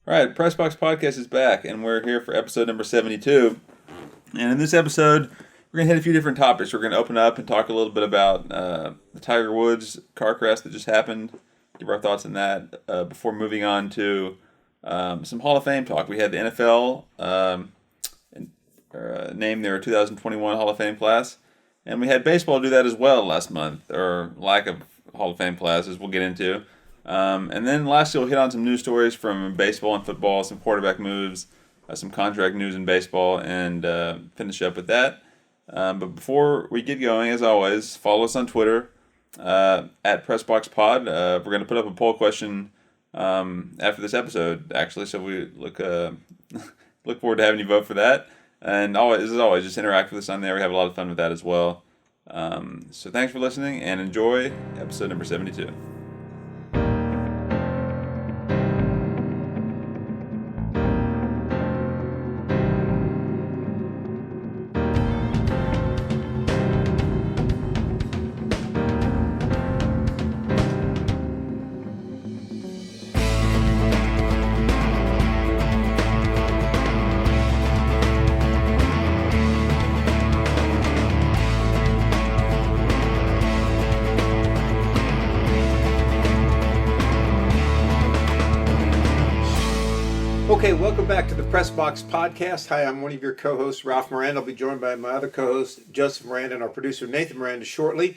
All right, Pressbox Podcast is back, and we're here for episode number 72. And in this episode, we're going to hit a few different topics. We're going to open up and talk a little bit about the Tiger Woods car crash that just happened, give our thoughts on that, before moving on to some Hall of Fame talk. We had the NFL name their 2021 Hall of Fame class, and we had baseball do that as well last month, or lack of Hall of Fame classes we'll get into. And then lastly, we'll hit on some news stories from baseball and football, some quarterback moves, some contract news in baseball, and finish up with that. But before we get going, as always, follow us on Twitter at PressboxPod. We're going to put up a poll question after this episode, actually, so we look forward to having you vote for that. And always, as always, just interact with us on there. We have a lot of fun with that as well. So thanks for listening, and enjoy episode number 72. Okay, welcome back to the Pressbox Podcast. Hi, I'm one of your co-hosts, Ralph Miranda. I'll be joined by my other co-host, Joseph Miranda, and our producer, Nathan Miranda, shortly.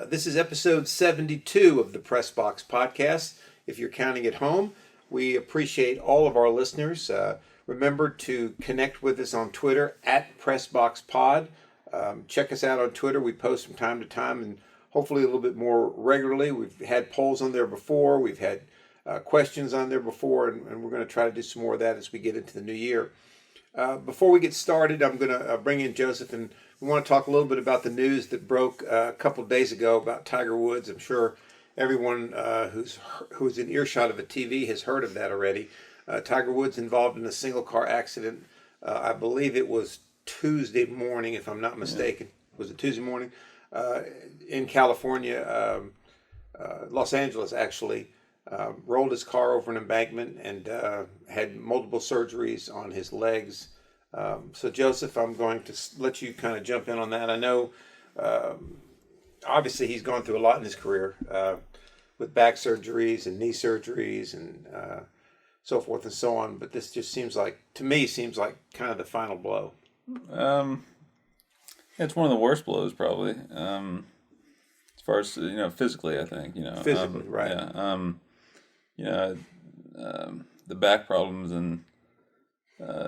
This is episode 72 of the Pressbox Podcast. If you're counting at home, we appreciate all of our listeners. Remember to connect with us on Twitter at PressboxPod. Check us out on Twitter. We post from time to time and hopefully a little bit more regularly. We've had polls on there before. We've had questions on there before, and we're going to try to do some more of that as we get into the new year. Before we get started, I'm going to bring in Joseph, and we want to talk a little bit about the news that broke a couple of days ago about Tiger Woods. I'm sure everyone who's in earshot of a TV has heard of that already. Tiger Woods involved in a single car accident. I believe it was Tuesday morning, if I'm not mistaken. Yeah. Was it Tuesday morning? In California, Los Angeles, actually. Rolled his car over an embankment and had multiple surgeries on his legs. So Joseph, I'm going to let you kind of jump in on that. I know obviously he's gone through a lot in his career with back surgeries and knee surgeries and so forth and so on, but this just seems like kind of the final blow. It's one of the worst blows probably, as far as physically, I think physically, right? Yeah. The back problems and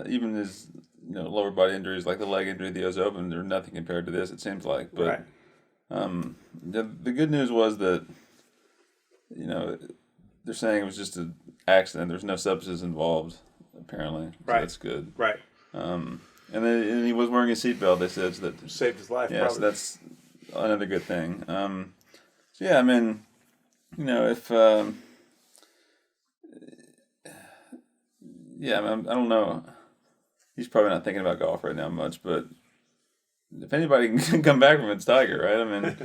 even his lower body injuries, like the leg injury at the US Open, they're nothing compared to this, it seems like. But right. The good news was that they're saying it was just an accident. There's no substances involved, apparently. So right. That's good. Right. And he was wearing a seatbelt. They said, so that saved his life. Yeah, probably. So that's another good thing. So yeah, I mean, if I don't know. He's probably not thinking about golf right now much, but if anybody can come back from it, it's Tiger, right? I mean,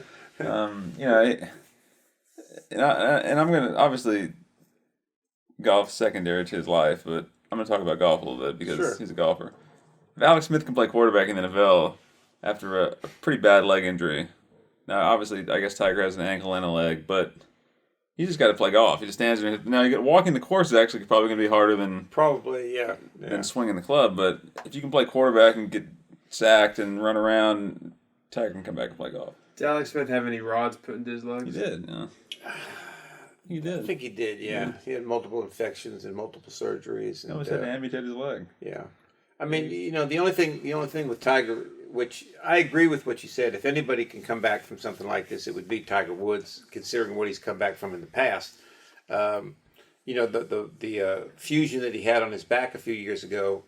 and I'm going to, obviously, golf's secondary to his life, but I'm going to talk about golf a little bit because he's a golfer. If Alex Smith can play quarterback in the NFL after a pretty bad leg injury, now, obviously, I guess Tiger has an ankle and a leg, but he just got to play golf. He just stands there. Now, walking the course is actually probably going to be harder than than swinging the club. But if you can play quarterback and get sacked and run around, Tiger can come back and play golf. Did Alex Smith have any rods put into his legs? He did. Yeah. He did. I think he did. Yeah. He had multiple infections and multiple surgeries. And he almost had to amputate his leg. Yeah. I mean, the only thing with Tiger, which I agree with what you said, if anybody can come back from something like this, it would be Tiger Woods, considering what he's come back from in the past. The fusion that he had on his back a few years ago,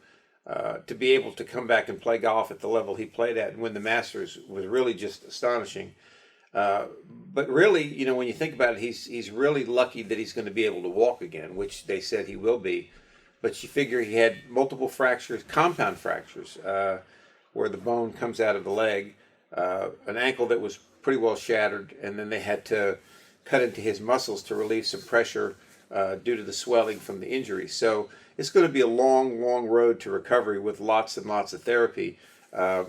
to be able to come back and play golf at the level he played at and win the Masters was really just astonishing. But really, when you think about it, he's really lucky that he's going to be able to walk again, which they said he will be. But you figure he had multiple fractures, compound fractures, where the bone comes out of the leg, an ankle that was pretty well shattered, and then they had to cut into his muscles to relieve some pressure due to the swelling from the injury. So it's going to be a long, long road to recovery with lots and lots of therapy. Gosh,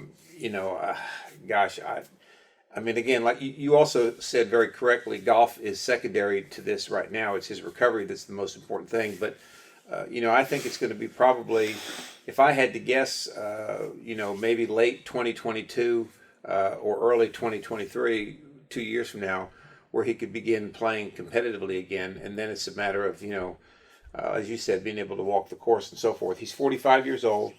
I mean, again, like you also said very correctly, golf is secondary to this right now. It's his recovery that's the most important thing. But, I think it's going to be probably, if I had to guess, maybe late 2022 or early 2023, 2 years from now, where he could begin playing competitively again. And then it's a matter of, as you said, being able to walk the course and so forth. He's 45 years old.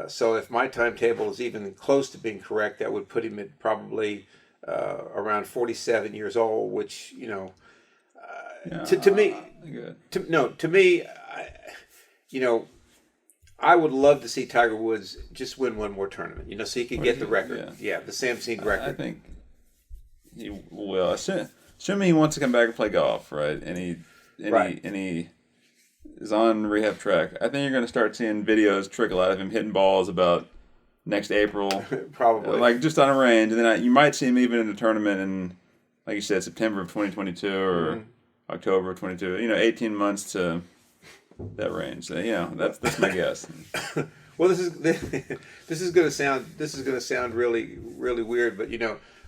So if my timetable is even close to being correct, that would put him at probably around 47 years old, which, to me, I would love to see Tiger Woods just win one more tournament, so he could get the record. Yeah, the Sam Snead record. I think he will. Assuming he wants to come back and play golf, right? And he is on rehab track. I think you're going to start seeing videos trickle out of him hitting balls about next April. Probably. Like just on a range. And then you might see him even in a tournament in, like you said, September of 2022 or October of 22. 18 months to that range. So, that's my guess. Well, this is going to sound really, really weird, but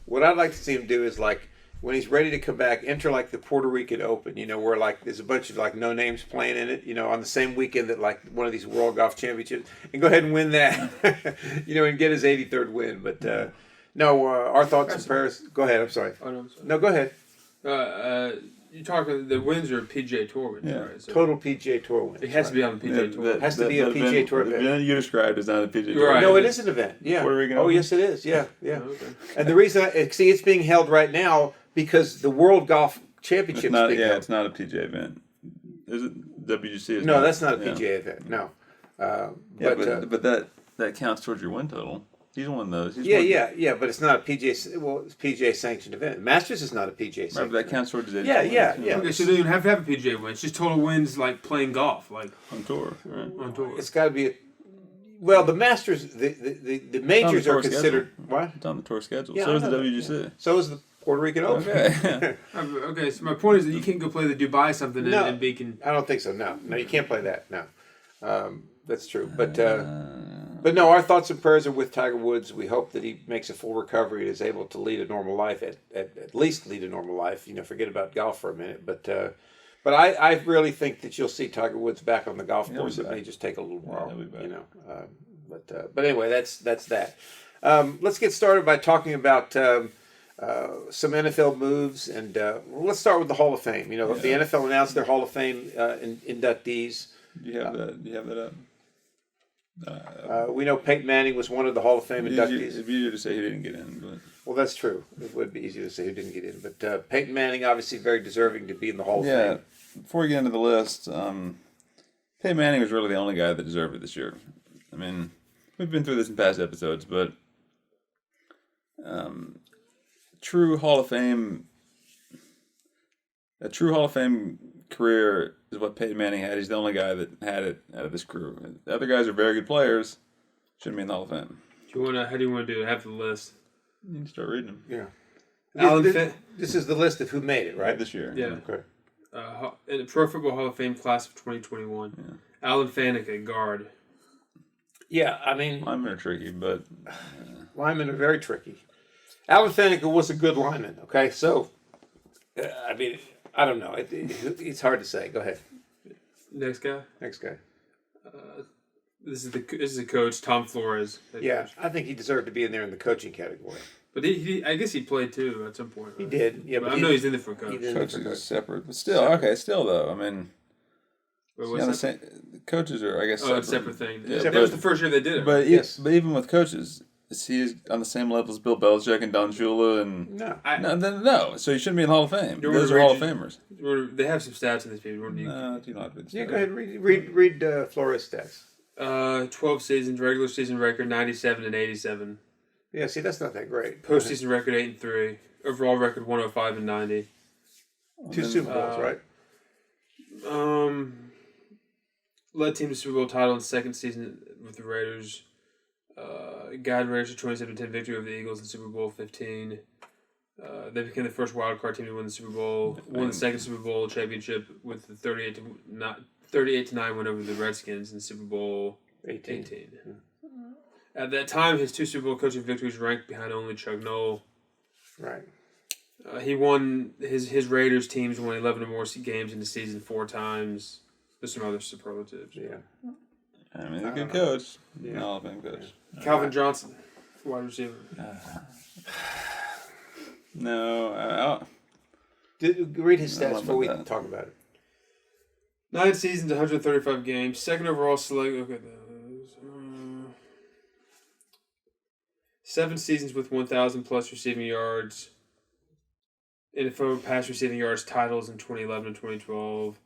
what I'd like to see him do is like when he's ready to come back, enter like the Puerto Rican Open, where like there's a bunch of like no names playing in it, on the same weekend that like one of these World Golf Championships, and go ahead and win that, and get his 83rd win. But no, our thoughts and prayers. Go ahead. I'm sorry. Oh, no, I'm sorry. No, go ahead. You talking the wins are PGA Tour wins, right? So Total PGA Tour wins. it has to be on the PGA Tour. It has to be a PGA Tour event. The event you described is not a PGA Tour. Right. No, it is an event. Yeah. Puerto Rican Oh, Open? yes, it is. Yeah, yeah. Oh, okay. And the reason it's being held right now because the World Golf Championship It's not, is being held. it's not a PGA event. Is it? WGC is No, not. that's not a PGA event. No. But that counts towards your win total. He's won those. Yeah. But it's not a PGA. Well, it's PGA sanctioned event. Masters is not a PGA Right, sanctioned. but that counts towards his Yeah. Okay, so they don't have to have a PGA win. It's just total wins like playing golf, like on tour. Right. on tour. It's got to be. Well, the Masters, the majors tour are considered schedule. what? It's on the tour schedule. Yeah, So I is the know that, WGC. yeah. So is the Puerto Rican Open. Okay. Okay, so my point is that you can't go play the Dubai something No. and Beacon. I don't think so. No, you can't play that. No, that's true. But no, our thoughts and prayers are with Tiger Woods. We hope that he makes a full recovery and is able to lead a normal life. At least lead a normal life. Forget about golf for a minute. But I really think that you'll see Tiger Woods back on the golf course. It may just take a little while. he'll be back. But anyway, that's that. Let's get started by talking about some NFL moves, and let's start with the Hall of Fame. The NFL announced their Hall of Fame inductees. Do you have that up? We know Peyton Manning was one of the Hall of Fame inductees. It'd be easier to say he didn't get in. But Well, that's true. It would be easier to say who didn't get in, but Peyton Manning obviously very deserving to be in the Hall of Fame. Before we get into the list, Peyton Manning was really the only guy that deserved it this year. I mean, we've been through this in past episodes, but a true Hall of Fame career is what Peyton Manning had. He's the only guy that had it out of this crew. The other guys are very good players. Shouldn't be in the Hall of Fame. How do you want to do it? Have the list. You can start reading them. Yeah. This is the list of who made it, right? This year. Yeah. Okay. In the Pro Football Hall of Fame class of 2021. Yeah. Alan Faneca, guard. Yeah, I mean, Linemen are tricky, but linemen are very tricky. Alan Faneca was a good lineman. Okay, so I mean, I don't know. It's hard to say. Go ahead. Next guy. Next guy. This is the coach, Tom Flores. Yeah, I think he deserved to be in there in the coaching category. But I guess he played too at some point. Right? He did. Yeah, but I know he's in there for coach. coaches are separate. But still, still though. I mean, the coaches are, I guess, separate. It's a separate thing. Yeah, that was the first year they did it. But Yes. but even with coaches, is he on the same level as Bill Belichick and Don Shula and no? So he shouldn't be in the Hall of Fame. Those are Hall of Famers. They have some stats in these people. No, do not. Yeah, go ahead. Read Flores stats. 12 seasons, regular season record 97 and 87. Yeah, see, that's not that great. Postseason record 8 and 3. Overall record 105 and 90. 2 Super Bowls, right? Led team to Super Bowl title in second season with the Raiders. Guided Raiders to 27-10 victory over the Eagles in Super Bowl 15. They became the first wild card team to win the Super Bowl. Won the second Super Bowl championship with the 38-9 win over the Redskins in Super Bowl 18. At that time, his 2 Super Bowl coaching victories ranked behind only Chuck Noll. Right. He won his Raiders teams won 11 or more games in the season 4 times. There's some other superlatives. Yeah. I mean, a good coach. Yeah. Hall of Fame coach. Calvin Johnson, wide receiver. No, Read his I don't stats know before we about that. talk about it. 9 seasons, 135 games. Second overall select. Okay, 7 seasons with 1,000 plus receiving yards. NFL pass receiving yards titles in 2011 and 2012.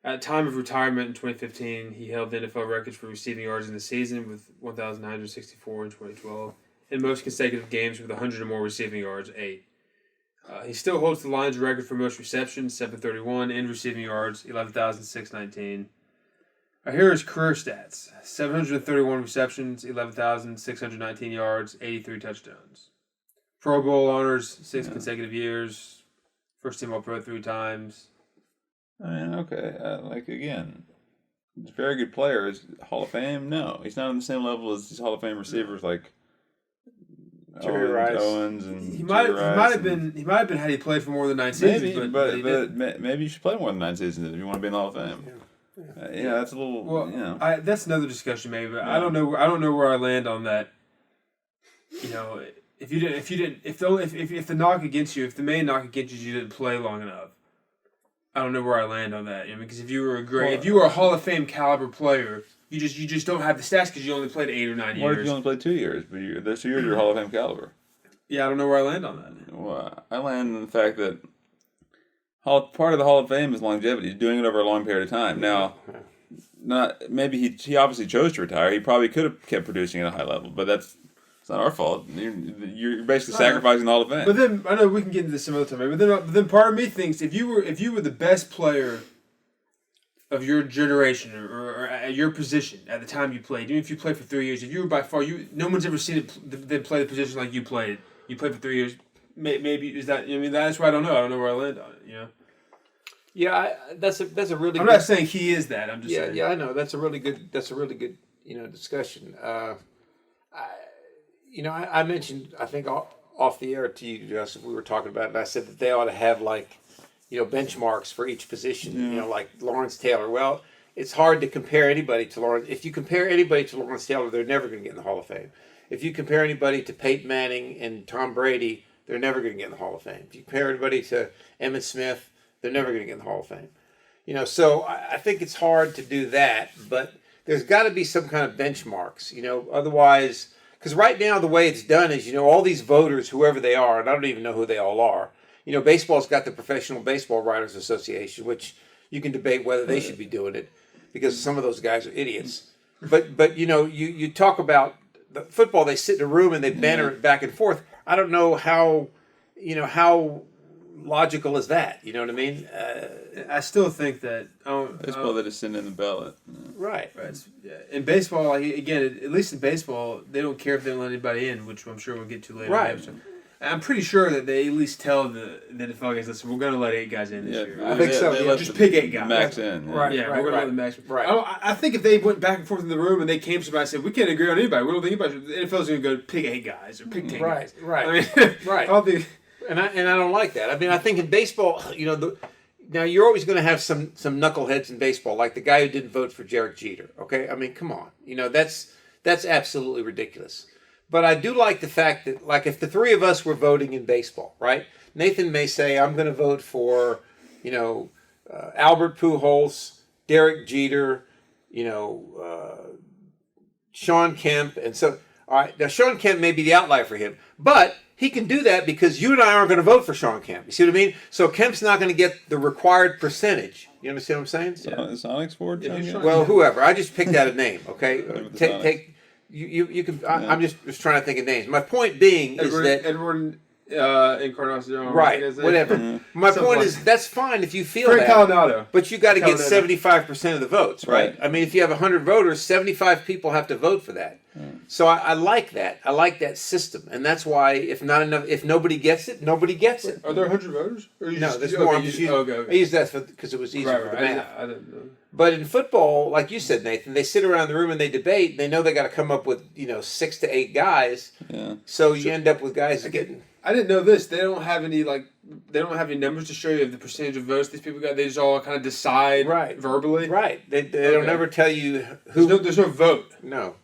At time of retirement in 2015, he held the NFL records for receiving yards in the season with 1,964 in 2012. And most consecutive games with 100 or more receiving yards, 8. He still holds the Lions record for most receptions, 731, and receiving yards, 11,619. Here are his career stats. 731 receptions, 11,619 yards, 83 touchdowns. Pro Bowl honors, 6 consecutive years. First team All-Pro 3 times. I mean, okay. Again, he's a very good player. Is Hall of Fame? No. He's not on the same level as these Hall of Fame receivers like Jerry Rice. Owens and He might have and been had he played for more than 9 seasons. Maybe, but he but didn't. maybe you should play more than 9 seasons if you want to be in the Hall of Fame. Yeah, that's a little. Well, you know. that's another discussion, maybe. But I don't know. I don't know where I land on that. You know, if the knock against you, if the main knock against you didn't play long enough, I don't know where I land on that. Because if you were if you were a Hall of Fame caliber player, you just don't have the stats because you only played 8 or 9 years. What if you only played 2 years, but those 2 years you're Hall of Fame caliber? Yeah, I don't know where I land on that. Well, I land on the fact that part of the Hall of Fame is longevity, doing it over a long period of time. Now, maybe he obviously chose to retire. He probably could have kept producing at a high level, but it's not our fault. You're basically sacrificing the Hall of Fame. But then I know we can get into this some other time. But then part of me thinks if you were the best player of your generation or at your position at the time you played, even if you played for 3 years, if you were by far no one's ever seen them play the position like you played. You played for 3 years. Maybe is that? I mean, that's why I don't know. I don't know where I land on it. You know. Yeah, that's a really. I'm not saying he is that. I'm just saying. Yeah, I know. That's a really good discussion. I mentioned, I think off the air to you, Joseph, we were talking about it, and I said that they ought to have benchmarks for each position. Like Lawrence Taylor. Well, it's hard to compare anybody to Lawrence. If you compare anybody to Lawrence Taylor, they're never going to get in the Hall of Fame. If you compare anybody to Peyton Manning and Tom Brady, they're never going to get in the Hall of Fame. If you compare anybody to Emmitt Smith, they're never going to get in the Hall of Fame. So I think it's hard to do that, but there's got to be some kind of benchmarks, otherwise, because right now the way it's done is, all these voters, whoever they are, and I don't even know who they all are, baseball's got the Professional Baseball Writers Association, which you can debate whether they should be doing it, because some of those guys are idiots. But you talk about the football, they sit in a room and they banter it back and forth. I don't know how logical is that? You know what I mean? I still think that baseball they just send in the ballot. Right. In baseball, again, at least in baseball, they don't care if they don't let anybody in, which I'm sure we'll get to later. Right. I'm pretty sure that they at least tell the NFL guys, listen, we're going to let 8 guys in this year. I think so. They just pick 8 guys. Max in. Right. Yeah, we're going to let the max. Right. I think if they went back and forth in the room and they came to somebody and said, we can't agree on anybody, we don't think anybody, the NFL's going to go pick 8 guys or pick 10 guys. Right. I mean, Right. I don't think... And I don't like that. I mean, I think in baseball, now you're always going to have some knuckleheads in baseball, like the guy who didn't vote for Derek Jeter. Okay, I mean, come on, that's absolutely ridiculous. But I do like the fact that, like, if the 3 of us were voting in baseball, right? Nathan may say, I'm going to vote for, Albert Pujols, Derek Jeter, Sean Kemp, and so. All right, now Sean Kemp may be the outlier for him, but he can do that because you and I aren't going to vote for Sean Kemp. You see what I mean? So Kemp's not going to get the required percentage. You understand what I'm saying? Sonics Ford. Well, whoever. I just picked out a name. Okay, take. You can. I'm just trying to think of names. My point being is that Edward Encarnacion. Right. Whatever. Mm-hmm. My point is that's fine if you feel Frank that. Coronado. But you got to get 75% of the votes, right? I mean, if you have 100 voters, 75 people have to vote for that. So I like that. I like that system, and that's why if nobody gets it, nobody gets it. Are there 100 voters? Or There's more. I use that because it was easier for the math. I didn't know. But in football, like you said, Nathan, they sit around the room and they debate. And they know they got to come up with 6 to 8 guys. Yeah. So you end up with guys getting. I didn't know this. They don't have any numbers to show you of the percentage of votes these people got. They just all kind of decide verbally. Right. They don't ever tell you who. There's no vote. No.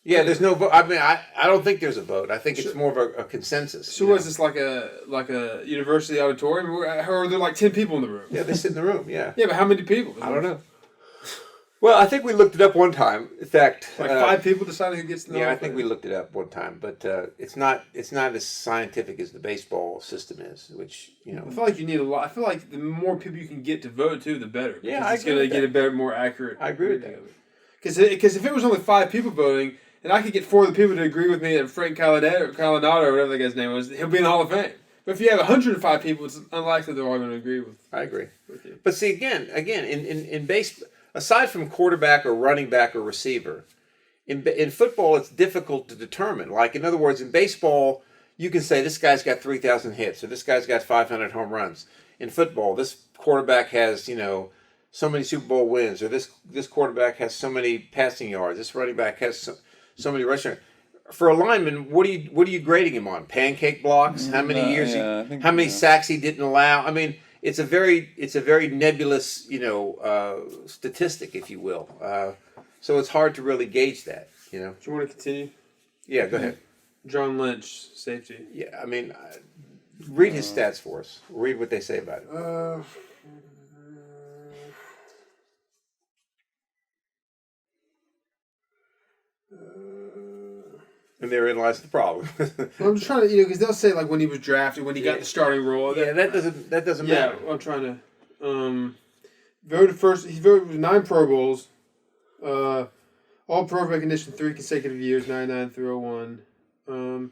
Yeah, there's no vote. I mean, I don't think there's a vote. I think it's more of a consensus. So was this like a university auditorium, or are there like 10 people in the room? Yeah, they sit in the room. Yeah. Yeah, but how many people? I don't know. Well, I think we looked it up one time. In fact, 5 people deciding who gets the. Yeah, I think we looked it up one time, but it's not as scientific as the baseball system is, which I feel like you need a lot. I feel like the more people you can get to vote too, the better. Yeah, it's going to get a better, more accurate. I agree with that. Because if it was only 5 people voting, and I could get 4 of the people to agree with me that Frank Calinado or whatever that guy's name was, he'll be in the Hall of Fame. But if you have 105 people, it's unlikely they're all going to agree with. I agree with you. But see, again, in baseball, aside from quarterback or running back or receiver, in football it's difficult to determine. Like, in other words, in baseball, you can say this guy's got 3,000 hits or this guy's got 500 home runs. In football, this quarterback has so many Super Bowl wins, or this quarterback has so many passing yards. This running back has so many rushing. For a lineman, what are you grading him on? Pancake blocks? How many years? How many sacks he didn't allow? I mean, it's a very nebulous statistic, if you will. So it's hard to really gauge that. Do you want to continue? Yeah, go ahead. John Lynch, safety. Yeah, I mean, read his stats for us. Read what they say about it. And therein lies the problem. Well, I'm just trying to, because they'll say like when he was drafted, when he got the starting role. Yeah, that doesn't matter. Yeah, I'm trying to. Voted first. He voted with 9 Pro Bowls. All Pro recognition 3 consecutive years, 99 through 01.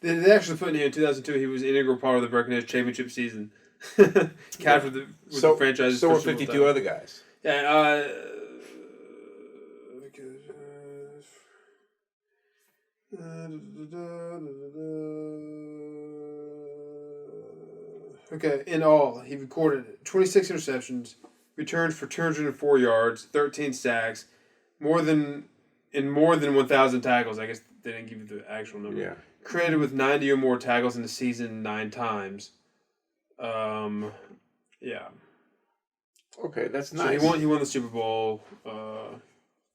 They actually put in here in 2002 he was an integral part of the recognition championship season. Captured the franchise. So were 52 other guys. Yeah. Okay, in all, he recorded 26 interceptions, returned for 204 yards, 13 sacks, more than 1,000 tackles. I guess they didn't give you the actual number. Yeah. Credited with 90 or more tackles in the season 9 times. Yeah. Okay, that's nice. So he won the Super Bowl. All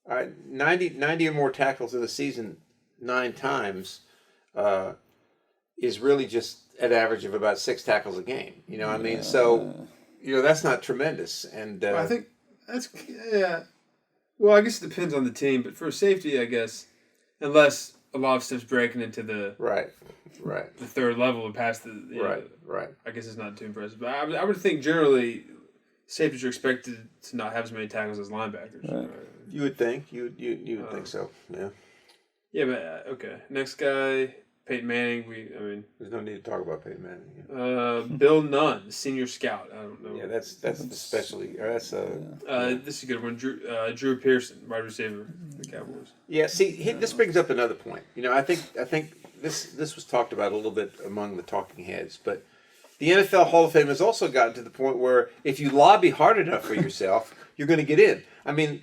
right, 90 or more tackles in the season 9 times is really just an average of about 6 tackles a game. I mean, so that's not tremendous. And I think that's Well, I guess it depends on the team, but for safety, I guess, unless a lot of stuff's breaking into the right the third level and past the right. I guess it's not too impressive, but I would think generally safeties are expected to not have as many tackles as linebackers. Right. You would think you would think so. Yeah. Yeah, but okay. Next guy, Peyton Manning. There's no need to talk about Peyton Manning. Bill Nunn, senior scout. I don't know. Yeah, that's especially. This is a good one. Drew Pearson, wide receiver, the Cowboys. Yeah. See, this brings up another point. I think this was talked about a little bit among the talking heads, but the NFL Hall of Fame has also gotten to the point where if you lobby hard enough for yourself, you're going to get in.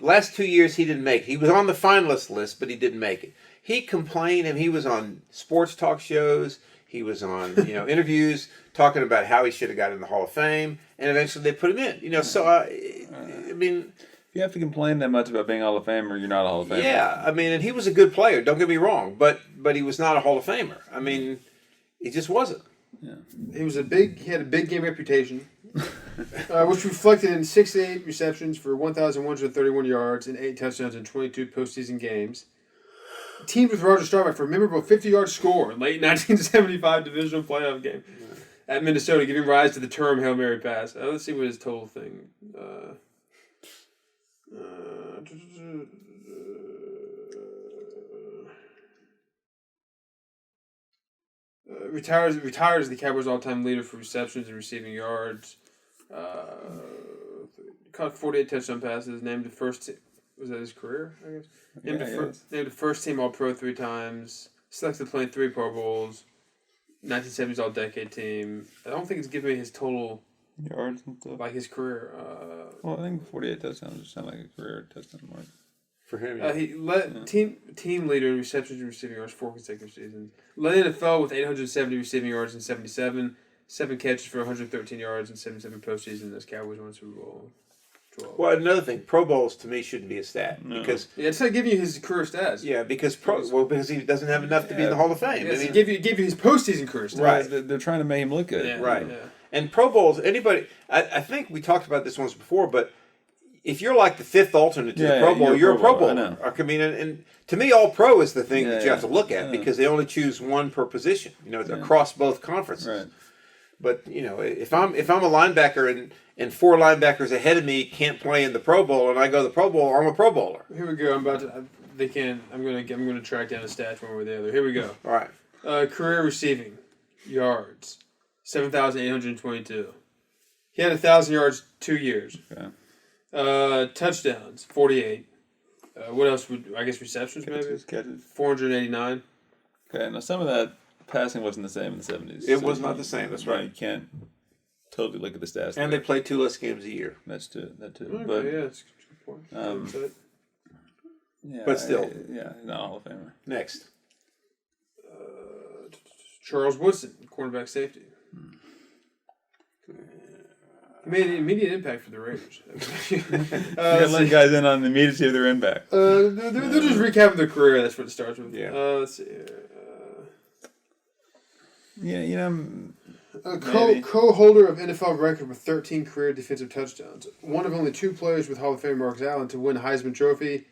Last 2 years he didn't make it. He was on the finalist list, but he didn't make it. He complained, and he was on sports talk shows. He was on interviews talking about how he should have got in the Hall of Fame, and eventually they put him in. So if you have to complain that much about being a Hall of Famer, you're not a Hall of Famer. Yeah, and he was a good player. Don't get me wrong, but he was not a Hall of Famer. He just wasn't. Yeah. He had a big game reputation, which reflected in 68 receptions for 1,131 yards and 8 touchdowns in 22 postseason games. Teamed with Roger Staubach for a memorable 50-yard score in late 1975 divisional playoff game at Minnesota, giving rise to the term Hail Mary pass. Let's see what his total thing. Retires as the Cowboys' all-time leader for receptions and receiving yards. Caught 48 touchdown passes. Named the first Was that his career? I guess. Yeah, Named the first team All Pro 3 times. Selected to play in 3 Pro Bowls. 1970s All Decade team. I don't think it's giving me his total yards and stuff. like his career. Well, I think 48 touchdowns would sound like a career touchdown mark. For him, he led team leader in receptions and receiving yards 4 consecutive seasons. Led NFL with 870 receiving yards in 77, 7 catches for 113 yards in 77 postseason as Cowboys won Super Bowl 12. Well, another thing, Pro Bowls to me shouldn't be a stat because it's not giving you his career stats. Yeah, because he doesn't have enough to be in the Hall of Fame. Yes, give you his postseason career stats. Right. They're trying to make him look good. Yeah, right. Yeah. And Pro Bowls, anybody, I think we talked about this once before, but if you're like the 5th alternate to the Pro Bowl, you're a Pro Bowler. I know. I mean, and to me, All Pro is the thing that you have to look at I because they only choose one per position. Across both conferences. Right. But if I'm a linebacker and 4 linebackers ahead of me can't play in the Pro Bowl and I go to the Pro Bowl, I'm a Pro Bowler. Here we go. I'm gonna track down the stats one way or the other. Here we go. All right. Career receiving yards 7,822. He had 1,000 yards 2 years. Okay. Touchdowns 48. What else receptions Catches. 489. Okay, now some of that passing wasn't the same in the 70s. It was not the same. That's right. You can't totally look at the stats. And they play 2 less games a year. That too. Okay, But that's a good point. But still. Not Hall of Famer. Next. Charles Woodson, cornerback safety. He made an immediate impact for the Raiders. You gotta let guys in on the immediacy of their impact. They're just recapping their career. That's what it starts with. Yeah. Let's see. Co-holder of NFL record with 13 career defensive touchdowns. One of only 2 players with Hall of Fame Mark Allen to win Heisman Trophy,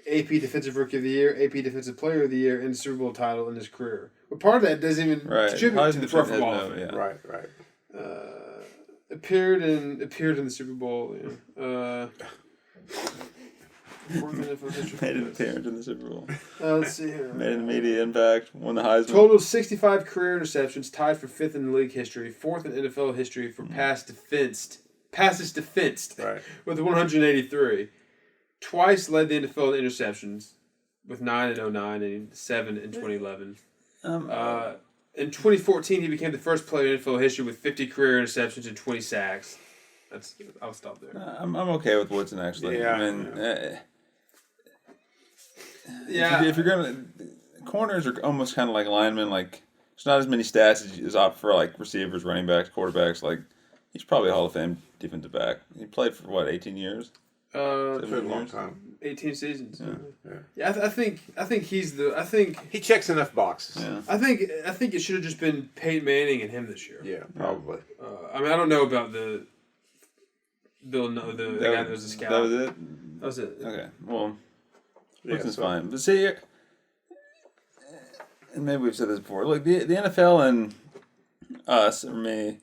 AP Defensive Rookie of the Year, AP Defensive Player of the Year, and Super Bowl title in his career. But part of that doesn't even contribute to the Pro Football Hall of Fame. Right. Appeared in the Super Bowl. Made an appearance in the Super Bowl. Let's see here. Made an immediate impact. Won the Heisman. Total 65 career interceptions, tied for 5th in league history, 4th in NFL history for passes defensed, right, with 183. Twice led the NFL in interceptions, with 9 in 2009 and 7 in 2011. In 2014, he became the first player in NFL history with 50 career interceptions and 20 sacks. I'll stop there. I'm okay with Woodson, actually. Yeah. I mean, if you're gonna, corners are almost kind of like linemen. Like, there's not as many stats as opt for like receivers, running backs, quarterbacks. Like, he's probably a Hall of Fame defensive back. He played for 18 years. For a long time. 18 seasons. Yeah. I think he's the. I think he checks enough boxes. Yeah. I think it should have just been Peyton Manning and him this year. Yeah, probably. I mean, I don't know about the guy that was a scout. That was it. That was it. Okay. Well, Woodson's so. fine. But see, and maybe we've said this before. Look, the NFL and us or me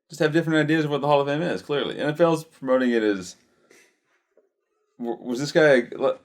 just have different ideas of what the Hall of Fame is. Clearly, NFL's promoting it as. Was this guy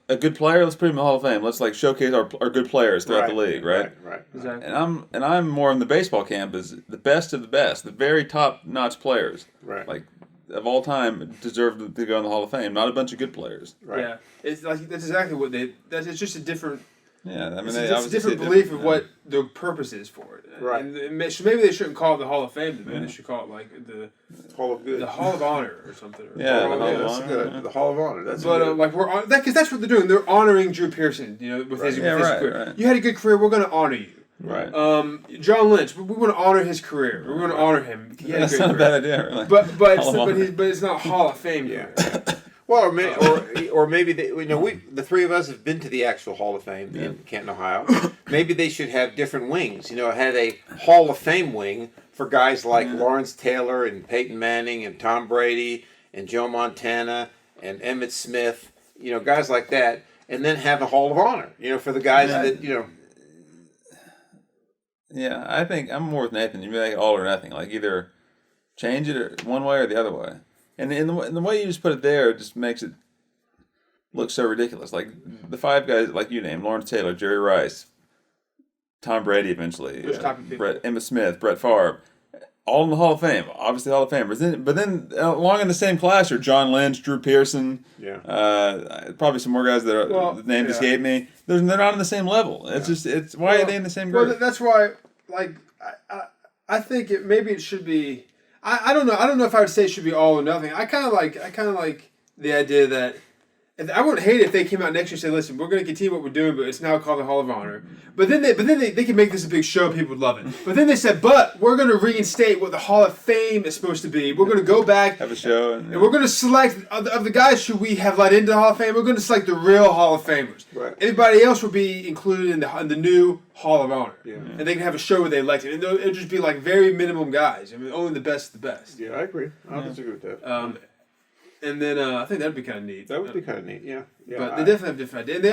a good player? Let's put him in the Hall of Fame. Let's showcase our good players throughout the league, right? Right. Exactly. And I'm more in the baseball camp as the best of the best, the very top notch players, Right. Like of all time deserve to go in the Hall of Fame. Not a bunch of good players. Right. Yeah, it's like that's exactly what it's just a different. Yeah, I mean, It's a different belief of what the purpose is for it. Right. And maybe they shouldn't call it the Hall of Fame. Maybe they should call it the Hall of Good. the Hall of Honor or something. Yeah, the Hall of that's Honor. Good. The Hall of Honor. That's But good. because that's what they're doing. They're honoring Drew Pearson. With his career. Right. You had a good career. We're going to honor you. Right. John Lynch. We want to honor his career. We want to honor him. He had That's a good not a career. bad idea, really. But it's not Hall of Fame. Yeah. Career. Well, or maybe the 3 of us have been to the actual Hall of Fame in Canton, Ohio. Maybe they should have different wings. Had a Hall of Fame wing for guys like Lawrence Taylor and Peyton Manning and Tom Brady and Joe Montana and Emmitt Smith. Guys like that, and then have a Hall of Honor. For the guys that. Yeah, I think I'm more with Nathan. You make it all or nothing. Like either change it or one way or the other way. And the way you just put it there just makes it look so ridiculous. Like the 5 guys, like you named, Lawrence Taylor, Jerry Rice, Tom Brady eventually, Emmitt Smith, Brett Favre. all in the Hall of Fame, obviously Hall of Famers. But then along in the same class are John Lynch, Drew Pearson, probably some more guys that the names escape me. They're not on the same level. It's why are they in the same group? Well, that's why, like, I think maybe it should be. I don't know. I don't know if I would say it should be all or nothing. I kind of like the idea that. I wouldn't hate it if they came out next year and said, "Listen, we're going to continue what we're doing, but it's now called the Hall of Honor." But then they can make this a big show. People would love it. But then they said, "But we're going to reinstate what the Hall of Fame is supposed to be. We're going to go back, have a show, and we're going to select of the guys who we have let into the Hall of Fame. We're going to select the real Hall of Famers. Right. Everybody else will be included in the new Hall of Honor. Yeah. And they can have a show where they elect it, and it'll just be like very minimum guys. I mean, only the best of the best. Yeah, I agree. I don't disagree with that. And then I think that'd be kind of neat. That would be kind of neat, yeah. But they definitely have different ideas. And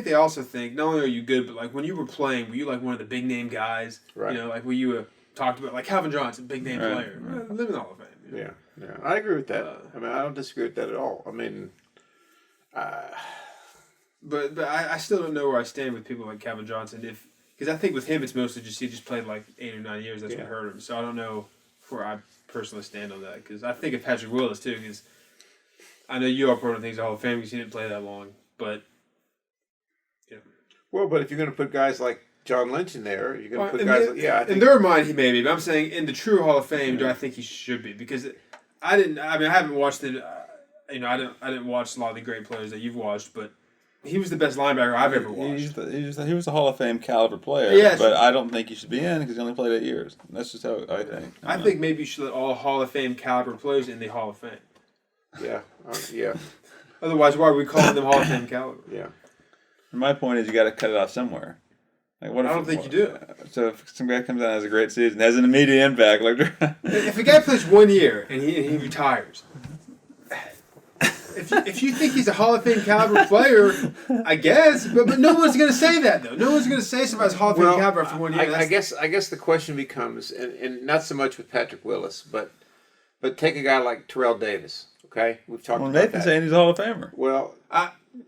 they also think not only are you good, but like when you were playing, were you like one of the big name guys? Right. You know, like were you talked about like Calvin Johnson, big name player, live in the Hall of Fame. You know? Yeah, I agree with that. I mean, I don't disagree with that at all. I mean, but I still don't know where I stand with people like Calvin Johnson. Because I think with him it's mostly just he just played like 8 or 9 years. That's what hurt him. So I don't know where I personally stand on that. Because I think of Patrick Willis too. Because I know you are part of things Hall of Fame because he didn't play that long, but well, but if you're going to put guys like John Lynch in there, you're going to put guys like I think in their mind he may be, but I'm saying in the true Hall of Fame, do I think he should be? Because I haven't watched it. I didn't watch a lot of the great players that you've watched, but he was the best linebacker I've ever watched. He was a Hall of Fame caliber player, but I don't think he should be in because he only played 8 years. That's just how I think. I think maybe you should let all Hall of Fame caliber players in the Hall of Fame. Yeah. Otherwise, why are we calling them Hall of Fame caliber? Yeah. And my point is, you got to cut it off somewhere. Like, what? I don't think you do. So if some guy comes out and has a great season, has an immediate impact, like if a guy plays 1 year and he retires, if you think he's a Hall of Fame caliber player, I guess, but no one's going to say that though. No one's going to say somebody's Hall of Fame caliber after 1 year. I guess the question becomes, and not so much with Patrick Willis, but take a guy like Terrell Davis. Okay, we've talked about that. Nathan's saying he's a Hall of Famer. Well,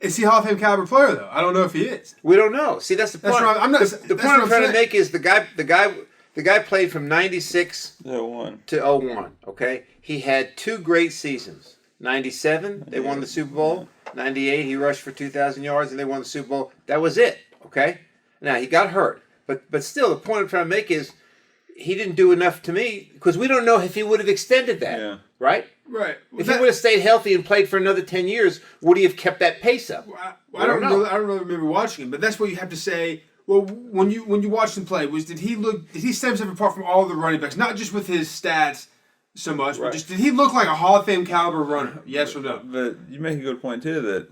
is he a Hall of Fame caliber player though? I don't know if he is. We don't know. See, that's the point. I'm not. The point I'm trying to make is the guy played from 96 to 01. Okay, he had 2 great seasons. 97, they won the Super Bowl. 98, he rushed for 2,000 yards and they won the Super Bowl. That was it. Okay, now he got hurt, but still, the point I'm trying to make is he didn't do enough to me because we don't know if he would have extended that. Right. Right. If he would have stayed healthy and played for another 10 years, would he have kept that pace up? I don't know. I don't really remember watching him, but that's what you have to say. Well, when you watched him play, did he set himself apart from all the running backs, not just with his stats so much, but just did he look like a Hall of Fame caliber runner? Yes or no? But you make a good point too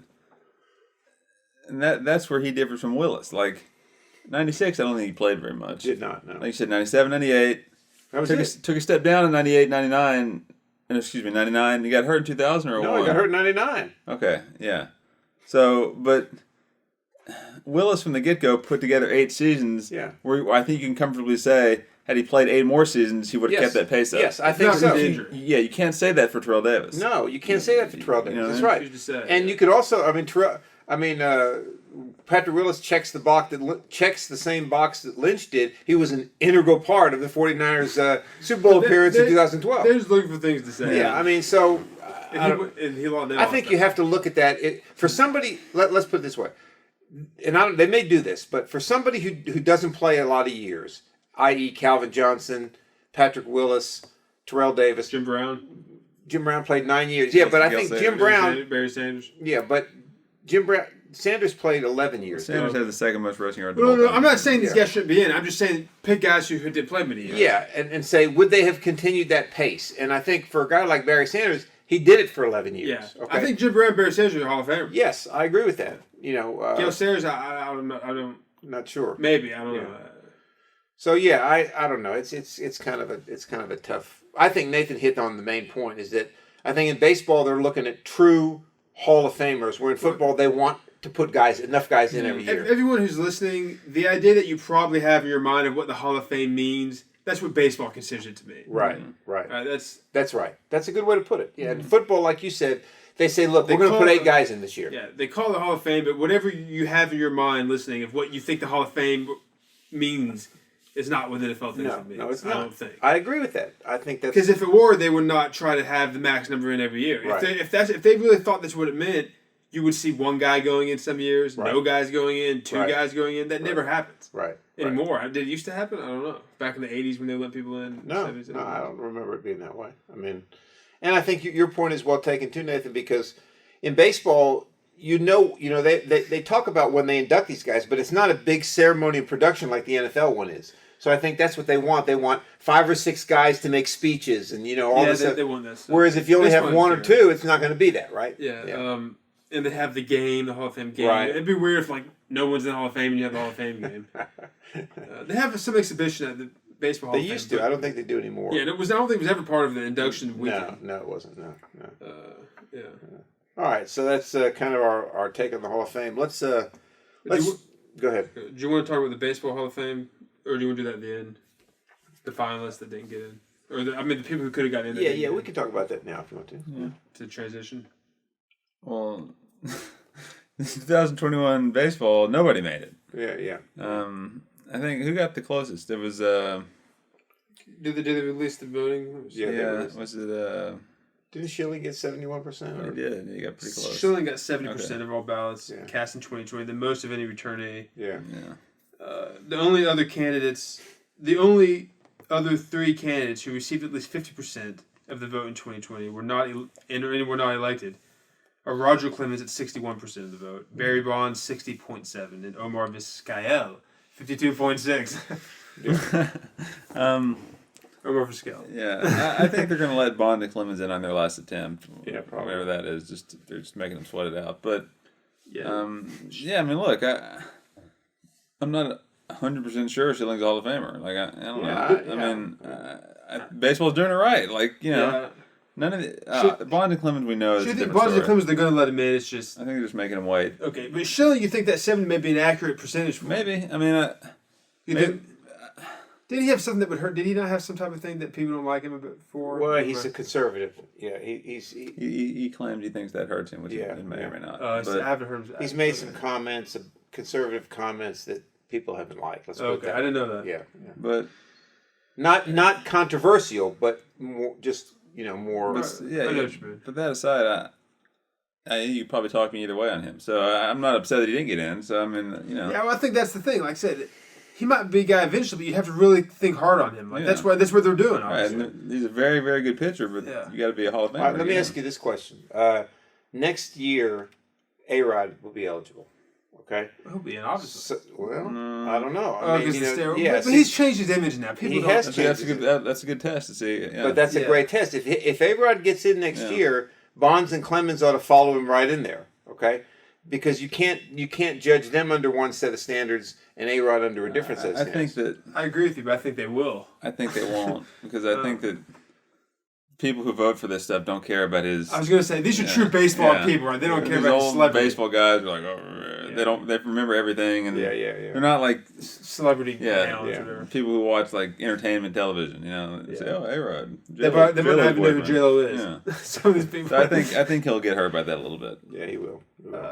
that's where he differs from Willis. Like 96, I don't think he played very much. Did not. No. Like you said, 97, 98. Took a step down in 98, 99. 99. He got hurt in 2000 or 01? No, he got hurt in 99. Okay, yeah. So, but Willis from the get-go put together 8 seasons. Yeah. Where I think you can comfortably say, had he played 8 more seasons, he would have kept that pace up. Yes, I think so. You can't say that for Terrell Davis. No, you can't say that for Terrell Davis. That's right. And you could also, Patrick Willis checks the same box that Lynch did. He was an integral part of the 49ers Super Bowl appearance in 2012. They're just looking for things to say. Yeah, I mean, so I think you have to look at that. For somebody, let's put it this way, and they may do this, but for somebody who doesn't play a lot of years, i.e. Calvin Johnson, Patrick Willis, Terrell Davis. Jim Brown played 9 years. Yeah, but I think Jim Brown... Barry Sanders. Yeah, but Jim Brown... Sanders played 11 years. Sanders had the second most rushing yards. No, I'm not saying these guys shouldn't be in. I'm just saying pick guys who did play many years. Yeah, and say, would they have continued that pace? And I think for a guy like Barry Sanders, he did it for 11 years. Yeah. Okay? I think Jim Brown and Barry Sanders are Hall of Famers. Yes, I agree with that. Gale Sayers, I don't... Not sure. Maybe, I don't know. So yeah, I don't know. It's kind of a tough... I think Nathan hit on the main point is that I think in baseball they're looking at true Hall of Famers, where in football they want to put enough guys in every year. Everyone who's listening, the idea that you probably have in your mind of what the Hall of Fame means, that's what baseball considers it to be. Right. That's right. That's a good way to put it. Yeah, in football, like you said, they say, look, we're going to put 8 guys in this year. Yeah, they call it the Hall of Fame, but whatever you have in your mind listening of what you think the Hall of Fame means, is not what the NFL thinks it means. No, it's not. I don't think. I agree with that. I think that's because if it were, they would not try to have the max number in every year. Right. If they really thought that's what it meant, you would see one guy going in some years, Right. no guys going in, two Right. guys going in. That never happens anymore. Right. Did it used to happen? I don't know. Back in the 80s when they let people in. No, 70s, no, I don't remember it being that way. I mean, and I think your point is well taken too, Nathan, because in baseball, they talk about when they induct these guys, but it's not a big ceremony and production like the NFL one is. So I think that's what they want. They want 5 or 6 guys to make speeches and all this stuff. They want this. Whereas if you only have 1 or 2, it's not going to be that, right? Yeah. And they have the game, the Hall of Fame game. Right. It'd be weird if no one's in the Hall of Fame and you have the Hall of Fame game. They have some exhibition at the baseball Hall of Fame. They used to. I don't think they do anymore. Yeah, I don't think it was ever part of the induction weekend. No, it wasn't. No. Yeah. All right, so that's kind of our take on the Hall of Fame. Let's go ahead. Do you want to talk about the Baseball Hall of Fame, or do you want to do that at the end? The finalists that didn't get in, or the people who could have got in. Yeah, we can talk about that now if you want to. Yeah. To transition. Well, 2021 baseball, nobody made it. Yeah. I think who got the closest? It was Did they release the voting? Was it Didn't Schilling get 71%? He did. He got pretty close. Schilling got 70% of all ballots cast in 2020, the most of any returnee. Yeah. The only other three candidates who received at least 50% of the vote in 2020 were not elected are Roger Clemens at 61% of the vote, Barry Bonds 60.7%, and Omar Vizquel 52.6%. Omar Vizquel. Yeah, I think they're going to let Bond and Clemens in on their last attempt. Yeah, probably. Whatever that is, they're just making them sweat it out. But Yeah. I mean, look, I'm not 100% sure Schilling's a Hall of Famer. Like, I don't know. Baseball's doing it right. None of the Bond and Clemens we know is. So you a think different Bonds and story. Clemens, they're going to let him in? It's just I think they're just making him wait. okay. But Schilling, you think that 70 may be an accurate percentage for him? Maybe. I mean, Did he have something that would hurt? Did he not have some type of thing that people don't like him a bit for? Well, he's a conservative. Yeah, he claimed he thinks that hurts him, which he may or may not. I But haven't heard him. he's made some comments, some conservative comments that people haven't liked. Let's put it that I didn't know that. Yeah. but Not controversial, but more just more. But, I know what you mean. But that aside, you could probably talk me either way on him. So I'm not upset that he didn't get in. So I mean, Yeah, well, I think that's the thing. Like I said, he might be a guy eventually, but you have to really think hard on him. That's what they're doing. Obviously. Right, he's a very, very good pitcher, but you got to be a Hall of Famer. All right, let me ask you this question. Next year, A-Rod will be eligible. Okay. He'll be in, obviously. I don't know. But he's changed his image now. People has changed. That's a good test to see. Yeah. But that's a great test. If A-Rod gets in next year, Bonds and Clemens ought to follow him right in there. Okay. Because you can't judge them under one set of standards and A-Rod under a different set of standards. I agree with you, but I think they will. I think they won't because I think that people who vote for this stuff don't care about his. I was going to say these are true baseball people, right? They don't care about his celebrity. Baseball guys are like, they remember everything, and they're not like celebrity. Whatever. People who watch like entertainment television, say, "Oh, A-Rod." They might not even know who J-Lo is. Yeah. Some of these people. So I think he'll get hurt by that a little bit. Yeah, he will.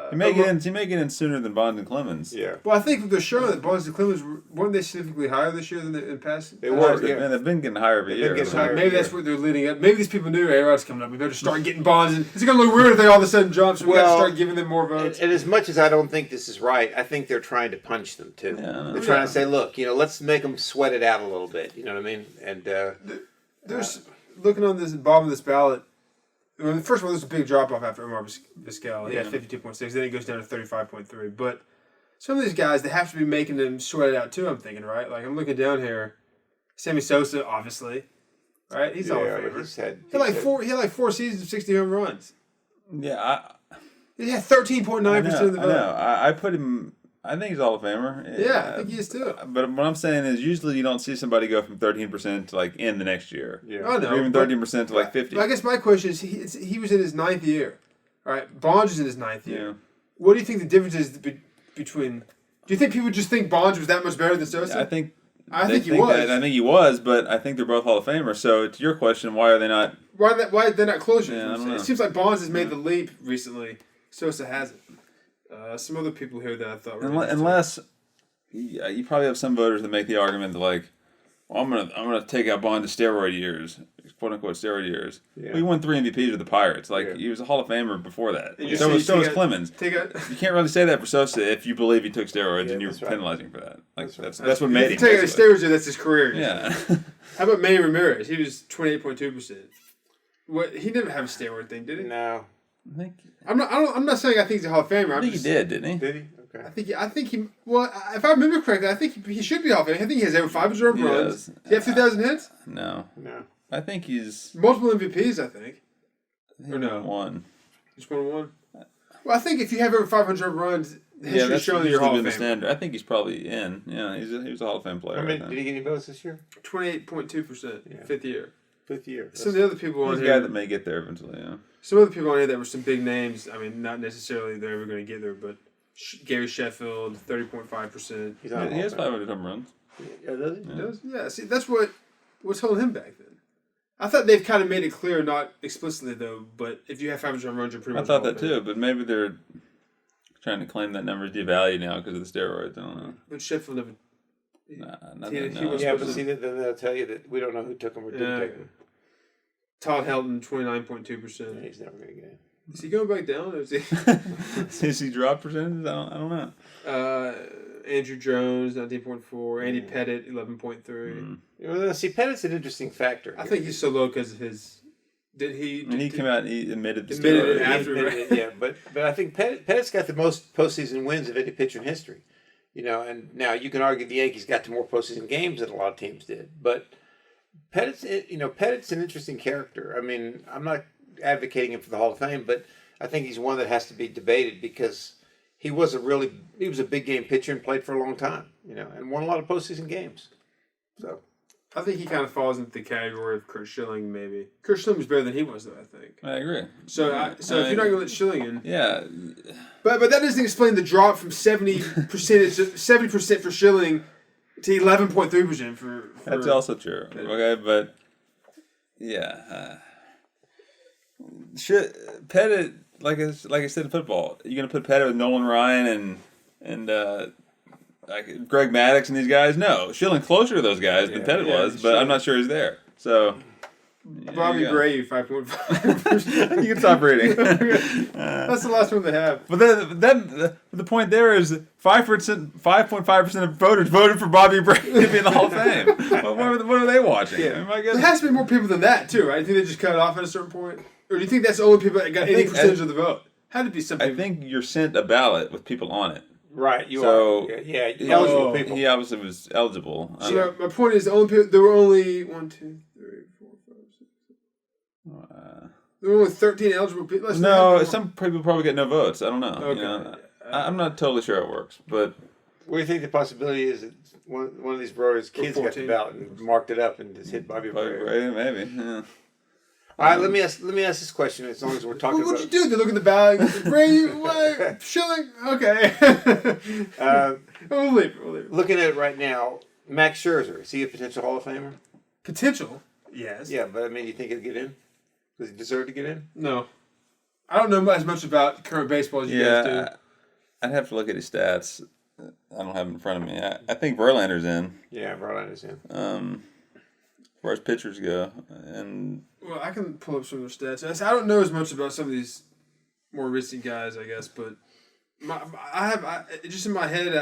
He may get in sooner than Bond and Clemens. Yeah. Well, I think they're showing that Bonds and Clemens weren't they significantly higher this year than in past? They were. They've been getting higher every year. Maybe that's what they're leading up. Maybe these people knew A-Rod's coming up. We better start getting Bonds. And it's going to look weird if they all of a sudden jump. So we got to start giving them more votes. And as much as I don't think this is right, I think they're trying to punch them too. Yeah, they're trying to say, look, let's make them sweat it out a little bit. You know what I mean? And there's looking on this bottom of this ballot. I mean, first of all, there's a big drop off after Omar Vizquel. He had 52.6. Then he goes down to 35.3. But some of these guys, they have to be making them sweat it out too. I'm thinking, right? Like I'm looking down here. Sammy Sosa, obviously, right? He's all favorite. He had 4 seasons of 60 home runs. Yeah, he had 13.9% of the vote. I know. I put him. I think he's a Hall of Famer. Yeah, I think he is too. But what I'm saying is, usually you don't see somebody go from 13% to like in the next year. Yeah. I know. Or even 13% to like 50. I guess my question is, he was in his 9th year. All right, Bonds is in his 9th year. Yeah. What do you think the difference is between? Do you think people just think Bonds was that much better than Sosa? I think he was. I think he was, but I think they're both Hall of Famers. So to your question, why are they not? Why are they not closer? Yeah, I don't know. It seems like Bonds has made the leap recently. Sosa hasn't. Some other people here that I thought were Unless you probably have some voters that make the argument that like well, I'm gonna take out Bond to steroid years, quote unquote steroid years. Yeah. Well, he won 3 MVPs with the Pirates. Like Yeah. he was a Hall of Famer before that. And So was take Clemens. You can't really say that for Sosa if you believe he took steroids and you're that's right. penalizing for that. Like That's right. that's what made him. If you take out basically. steroids, that's his career. Yeah. How about Manny Ramirez? He was 28.2%. What he didn't have a steroid thing, did he? No. I think I'm not saying I think he's a Hall of Famer. he did, didn't he? Did he? Okay. I think he. Well, if I remember correctly, I think he should be Hall of Fame. I think he has over 500 runs. Yes. Does he have 2,000 hits? No. No. I think he's Multiple MVPs, I think. he Or no? won one. Just one. Well, I think if you have over 500 runs, history that's showing that you're usually Hall been of the Famer. standard. I think he's probably in. Yeah, he was a Hall of Fame player. How I many, think. did he get any votes this year? 28.2%, Yeah. fifth year. 5th year. Some of the other people on He's a here. guy that may get there eventually. Yeah. Some other people on here that were some big names. I mean, not necessarily they're ever going to get there, but Gary Sheffield, 30.5%. He's not He has 500 home runs. Yeah, does he? He does? Yeah. See, that's what's holding him back then. I thought they've kind of made it clear, not explicitly though, but if you have 500 home runs, you're pretty I much. thought Hall that of Fame. too, but maybe they're trying to claim that number is devalued now because of the steroids. I don't know. But Sheffield never. Nothing. he was- Yeah, but see, then they'll tell you that we don't know who took him or didn't Yeah. take him. Todd Helton, Yeah, 29.2%. he's never going to get in. Is he going back down? Or is he? Is he drop percentages? I don't know. Andrew Jones, 19.4. Andy Pettit, 11.3. Well, see, Pettit's an interesting factor. I think he's so low because of his. Did he? And he came out and he admitted the Admitted it steroids. after. Yeah, but I think Pettit's got the most postseason wins of any pitcher in history. You know, and now you can argue the Yankees got to more postseason games than a lot of teams did, but Pettit's an interesting character. I mean, I'm not advocating him for the Hall of Fame, but I think he's one that has to be debated because he was a big game pitcher and played for a long time, you know, and won a lot of postseason games. So I think he kind of falls into the category of Kurt Schilling, maybe. Kurt Schilling was better than he was, though, I think. I agree. So if you're not going to let Schilling in. Yeah. But that doesn't explain the drop from 70% for Schilling to 11.3% for. That's also true. Okay, but yeah. Pettit, like I said in football, you're going to put Pettit with Nolan Ryan and like Greg Maddux and these guys? No. Schilling closer to those guys than Pettit was, but I'm not sure he's there. So. Bobby Gray, 5.5%. You can stop reading. That's the last one they have. But then the point there is 5.5% of voters voted for Bobby Gray to be in the Hall of Fame. What are they watching? Yeah. Oh my There goodness. has to be more people than that, too, right? I think they just cut it off at a certain point. Or do you think that's the only people that got any percentage of the vote? Had to be some people. I think you're sent a ballot with people on it. right, you So, are. Yeah, eligible people. He obviously was eligible. So my point is, there were only 1, 2, 3, 4, 5, 6. There were only 13 eligible people. No, some people probably get no votes. I don't know. Okay. You know, I'm not totally sure how it works, but What do you think the possibility is that one of these brothers' kids got the 14. ballot and marked it up and just hit Bobby Bobby Gray? Gray, maybe. Yeah. All right, let me ask this question. As long as we're talking What'd about you do? They look at the ballot. Gray, what? Schilling? Okay. We'll leave it. looking at it right now, Max Scherzer, is he a potential Hall of Famer? Potential? Yes. Yeah, but I mean, you think he'll get in? Does he deserve to get in? No. I don't know as much about current baseball as you guys do. I'd have to look at his stats. I don't have them in front of me. I think Verlander's in. Yeah, Verlander's in. As far as pitchers go, and Well, I can pull up some of their stats. I don't know as much about some of these more recent guys, I guess, but just in my head,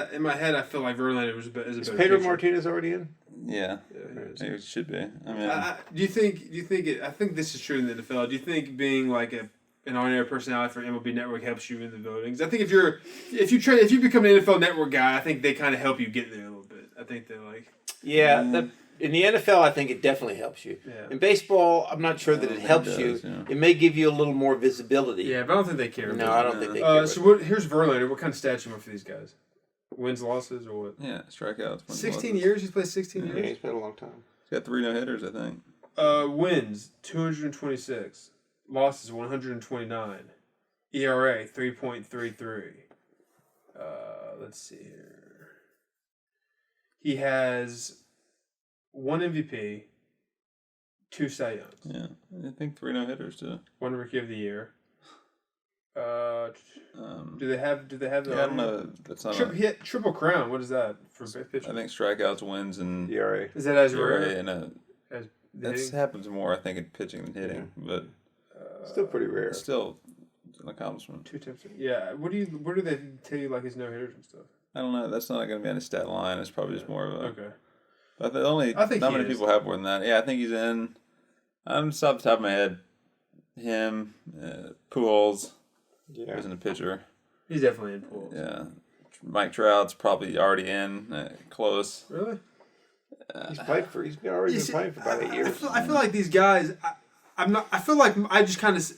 I feel like Verlander is a better Is Pedro pitcher. Martinez already in? yeah, Yeah, he is. it should be. I mean, Do you think it? I think this is true in the NFL. Do you think being like an on-air personality for MLB Network helps you in the voting? 'Cause I think if you become an NFL Network guy, I think they kind of help you get there a little bit. I think they're like Yeah, in the NFL, I think it definitely helps you. Yeah. In baseball, I'm not sure that it think helps it you. does, yeah. It may give you a little more visibility. yeah, but I don't think they care. No, I don't think they care. So here's Verlander. What kind of stats you want for these guys? Wins, losses, or what? yeah, strikeouts. 16 years. He's played 16 Yeah, years. he's been a long time. He's got 3 no-hitters, I think. Wins 226, losses 129, ERA 3.33. Let's see here. He has 1 MVP, 2 Cy Youngs, Yeah, I think 3 no-hitters too. 1 Rookie of the Year, Do they have the? Yeah, I don't know. That's not. He hit Triple Crown. What is that for pitcher? I think strikeouts, wins, and ERA. Is that as ERA, rare? and that hitting? happens more, I think, in pitching than hitting, but Still pretty rare. still it's an accomplishment. 2 times. Yeah. What do they tell you like his no hitters and stuff? I don't know. That's not going to be on his stat line. It's probably just more of a. Okay. But I think not many people have more than that. Yeah, I think he's in. I'm just off the top of my head. Him, Pujols, isn't a pitcher. He's definitely in Pujols. Yeah, Mike Trout's probably already in, close. Really? He's already been playing for about 8 years. I feel like these guys. I feel like I just kind of.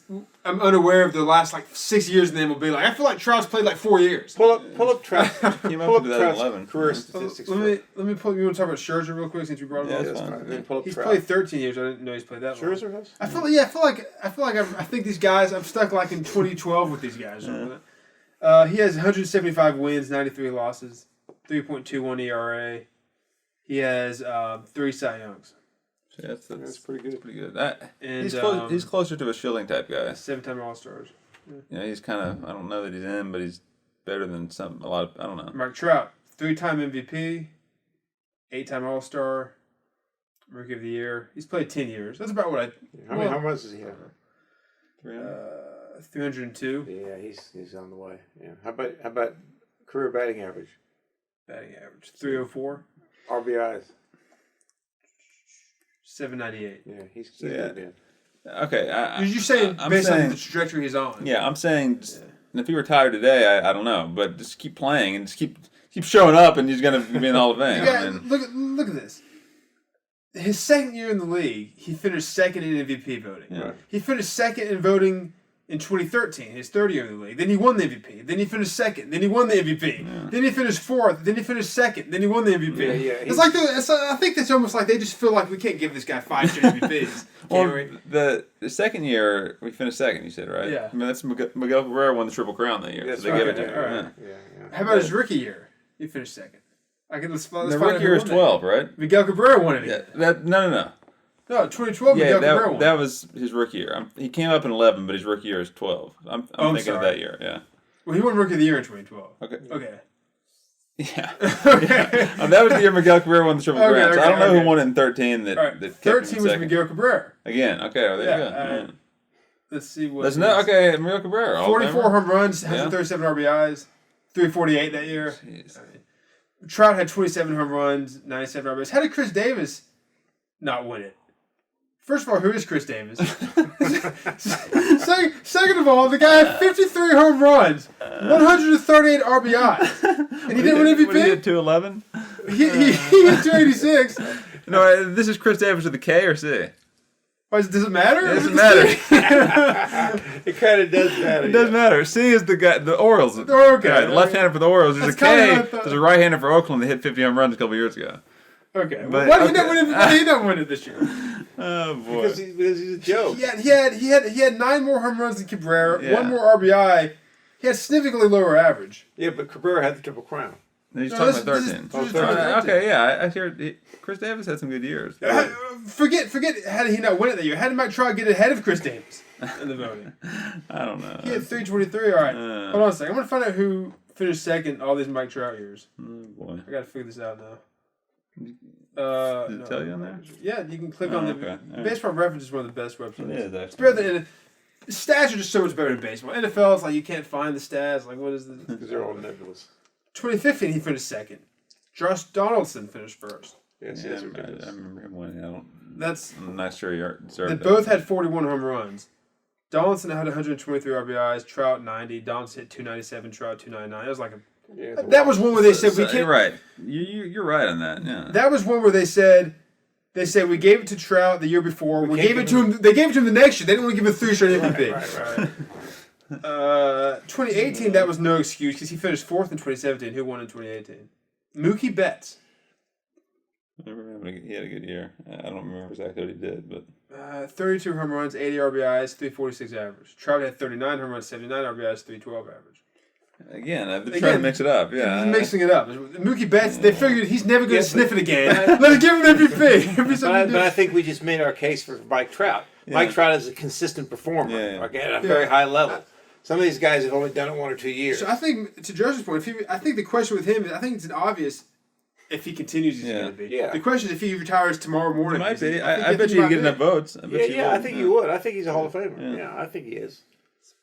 I'm unaware of the last 6 years in the MLB. I feel like Trout's played 4 years. Pull up Trout. Came up to 2011. Career statistics. Let me pull. You want to talk about Scherzer real quick since you brought him up? Yeah, that's fine. Then pull up He's Trout. played 13 years. I didn't know he's played that long. Scherzer has. I think these guys. I'm stuck in 2012 with these guys. Yeah. He has 175 wins, 93 losses, 3.21 ERA. He has 3 Cy Youngs. Yeah, that's pretty good. Pretty good. And He's closer to a Schilling type guy. 7-time All-Stars. Yeah, he's kind of. I don't know that he's in, but he's better than a lot of. I don't know. Mike Trout, 3-time MVP, 8-time All-Star, Rookie of the Year. He's played 10 years. That's about what I. How many home runs does he have? 302. Yeah, he's on the way. Yeah. How about career batting average? Batting average 304. RBIs. 798. Yeah, he's good. Okay, You're saying based on the trajectory he's on. Yeah, I'm saying if he retired today, I don't know, but just keep playing and just keep showing up, and he's going to be in the Hall of Fame. Look at this. His second year in the league, he finished second in MVP voting. Yeah. He finished second in voting in 2013, his third year in the league. Then he won the MVP. Then he finished second. Then he won the MVP. Yeah. Then he finished fourth. Then he finished second. Then he won the MVP. Yeah, it's like I think it's almost like they just feel like we can't give this guy 5 straight MVPs. The second year we finished second, you said, right? Yeah. I mean, that's Miguel Cabrera won the Triple Crown that year. That's so they right. gave it to him. Right. Yeah. How about his rookie year? He finished second. Let's The rookie year is 12, right? Miguel Cabrera won it Yeah. again. No. No, 2012, Yeah, Miguel Cabrera won. that was his rookie year. He came up in 11, but his rookie year is 12. I'm thinking of that year. Yeah. Well, he won Rookie of the Year in 2012. Okay. Yeah. Yeah. That was the year Miguel Cabrera won the Triple Crown. So I don't know who won it in 13. That kept him 13 was second. Miguel Cabrera. Again. Okay. Well, there you go. Yeah, Yeah. Let's see what. There's no Miguel Cabrera. 44 home runs, Yeah. 137 RBIs, 348 that year. Jeez. Trout had 27 home runs, 97 RBIs. How did Chris Davis not win it? First of all, who is Chris Davis? Second of all, the guy had 53 home runs, 138 RBIs, and he didn't win MVP. What, he hit 211? He hit 286. No, this is Chris Davis with a K or C? Does it matter? It doesn't matter. It kind of does matter. It does matter. C is the guy, the Orioles. Okay. Right, the left-hander for the Orioles. There's That's a K. kinda There's a right-hander for Oakland that hit 50 home runs a couple years ago. Okay. But- Why did he not win it this year? Oh boy. Because he's a joke. He had 9 more home runs than Cabrera, Yeah. 1 more RBI. He had significantly lower average. Yeah, but Cabrera had the Triple Crown. He's No, talking about this is- 13. this is 13. Okay, yeah. I hear Chris Davis had some good years. Forget. How did he not win it that year? How did Mike Trout get ahead of Chris Davis in the voting? I don't know. He had 323. All right, Uh. hold on a second. I'm gonna find out who finished second all these Mike Trout years. Oh boy. I gotta figure this out now. Did it tell you on there? Yeah, you can click on the okay. All right. Baseball Reference is one of the best websites. It is It's actually. better than stats are just so much better than baseball. NFL is like you can't find the stats. Like what is this? Because they're all nebulous. 2015 he finished second. Josh Donaldson finished first. Yes, Yeah, that's I ridiculous. remember him winning. That's I'm not sure he deserved they that. both had 41 home runs. Donaldson had 123 RBIs. Trout 90. Donaldson hit 297. Trout 299. It was like that was one where they said we can't. You're right. You're right on that. Yeah. That was one where they said we gave it to Trout the year before. We gave it to him. They gave it to him the next year. They didn't want to give him a 3 straight MVP. Right. 2018 that was no excuse because he finished 4th in 2017. Who won in 2018? Mookie Betts. I remember he had a good year. I don't remember exactly what he did, but 32 home runs, 80 RBIs, 346 average. Trout had 39 home runs, 79 RBIs, 312 average. again, they're trying to mix it up. Yeah, He's mixing it up. Mookie Betts, they figured he's never going to sniff it again. Let's give him MVP. But I think we just made our case for Mike Trout. Yeah. Mike Trout is a consistent performer, Yeah. okay, at a very high level. Some of these guys have only done it 1 or 2 years. So I think, to Joseph's point, I think the question with him is, I think it's obvious if he continues, he's going to be. Yeah. The question is if he retires tomorrow morning. He might be. I bet you he'd get enough votes. I think you would. I think he's a Hall of Famer. Yeah, I think he is.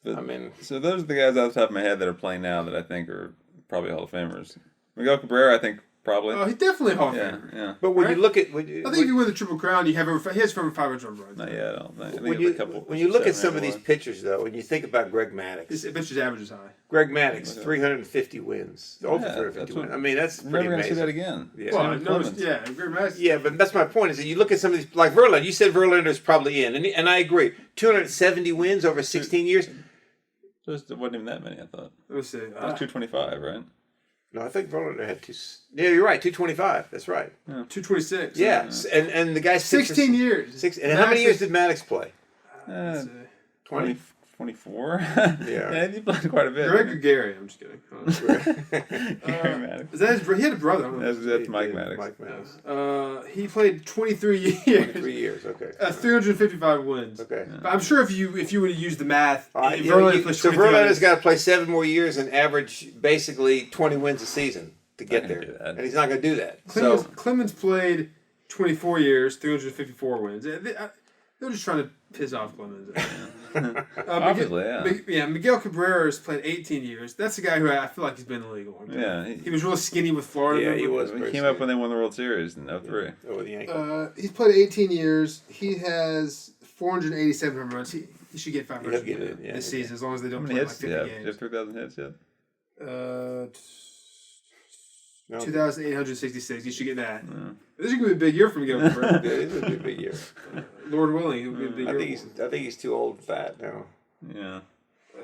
But, so those are the guys off the top of my head that are playing now that I think are probably Hall of Famers. Miguel Cabrera, I think probably. Oh, he's definitely a Hall of Famer. Yeah. But when you look at, I think if you win the Triple Crown, he has over 500 runs. Not yet. I don't think. When you look at some of these pitchers, though, and you think about Greg Maddux, his pitcher's average is high. Greg Maddux, 350 wins, over 350 wins. I mean, that's pretty never amazing. Never going to see that again. Yeah. Well, Greg Maddux. Yeah, but that's my point. Is that you look at some of these, like Verlander. You said Verlander's probably in, and I agree. 270 wins over 16 years. There wasn't even that many, I thought. Let's see. It was 225, right? No, I think Verlander had two. Yeah, you're right. 225. That's right. 226. Yeah, and the guy's 16 years. And how many years did Maddux play? 20. 24? Yeah. He played quite a bit. Greg or Gary? I'm just kidding. Gary Maddux. Is that he had a brother. That's Mike Maddux. Mike Maddux. He played 23 years. 3 years, okay. 355 wins. Okay. But I'm sure if you would have used the math, So Verlander's got to play 7 more years and average basically 20 wins a season to get there. And he's not going to do that. Clemens played 24 years, 354 wins. They're just trying to piss off Clemens. Obviously, yeah. Miguel Cabrera has played 18 years. That's the guy who I feel like he's been in the league a long time. Yeah. He was real skinny with Florida. Yeah, he was. He came up when they won the World Series in 03. Over the Yankees. He's played 18 years. He has 487 home runs. He should get 500 this season as long as they don't play like 50 games. Do you have 3,000 hits yet? 2,866. You should get that. No. This is going to be a big year for Miguel Cabrera. This is going to be a big year. Lord willing, it will be a big year. I think he's too old and fat now. Yeah.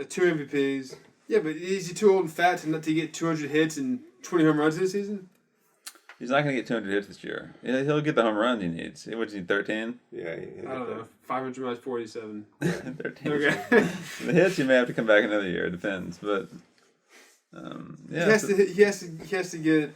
2 MVPs. Yeah, but is he too old and fat to get 200 hits and 20 home runs this season? He's not going to get 200 hits this year. He'll get the home runs he needs. What does he need, 13? Yeah. I don't know. 500 minus 47. 13. Okay. The hits, he may have to come back another year. It depends. But, yeah. He has to get,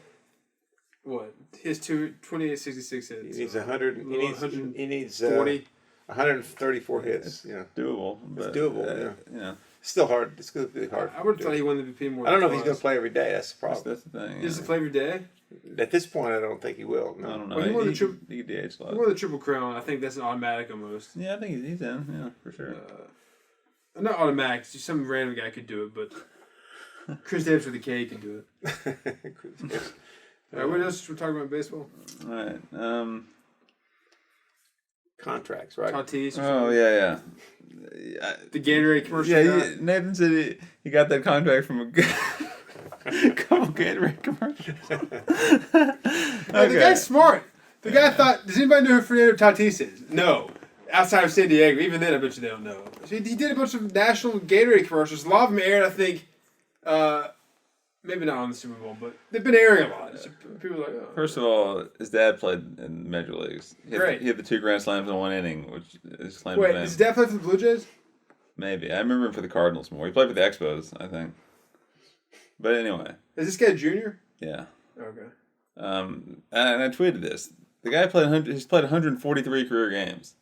what? He has 2866 hits. He needs 100. He needs 40. 134 hits. Yeah. Doable. It's doable, yeah. Still hard. It's going to be hard. I would have thought he won the MVP more. I don't know if he's going to play every day. That's the problem. That's the thing. He has to play every day? At this point, I don't think he will. No. I don't know. Well, he won the DH a lot. He won the Triple Crown. I think that's an automatic almost. Yeah, I think he's in. Yeah, for sure. Not automatic. Some random guy could do it, but Chris Davis with a K could do it. All right, what else we're talking about baseball? All right. Contracts, right? Tatis. Oh, yeah. The Gatorade commercial. Yeah, Nathan said he got that contract from a couple Gatorade commercials. The guy's smart. The guy thought, does anybody know who Fernando Tatís is? No. Outside of San Diego. Even then, I bet you they don't know. So he did a bunch of national Gatorade commercials. A lot of them aired, I think, maybe not on the Super Bowl, but they've been airing a lot. So people are like, oh. First of all, his dad played in the major leagues. He had the 2 grand slams in 1 inning, which is claimed to Wait, fame. does his dad play for the Blue Jays? Maybe. I remember him for the Cardinals more. He played for the Expos, I think. But anyway. Is this guy junior? Yeah. Okay. And I tweeted this. The guy he's played 143 career games.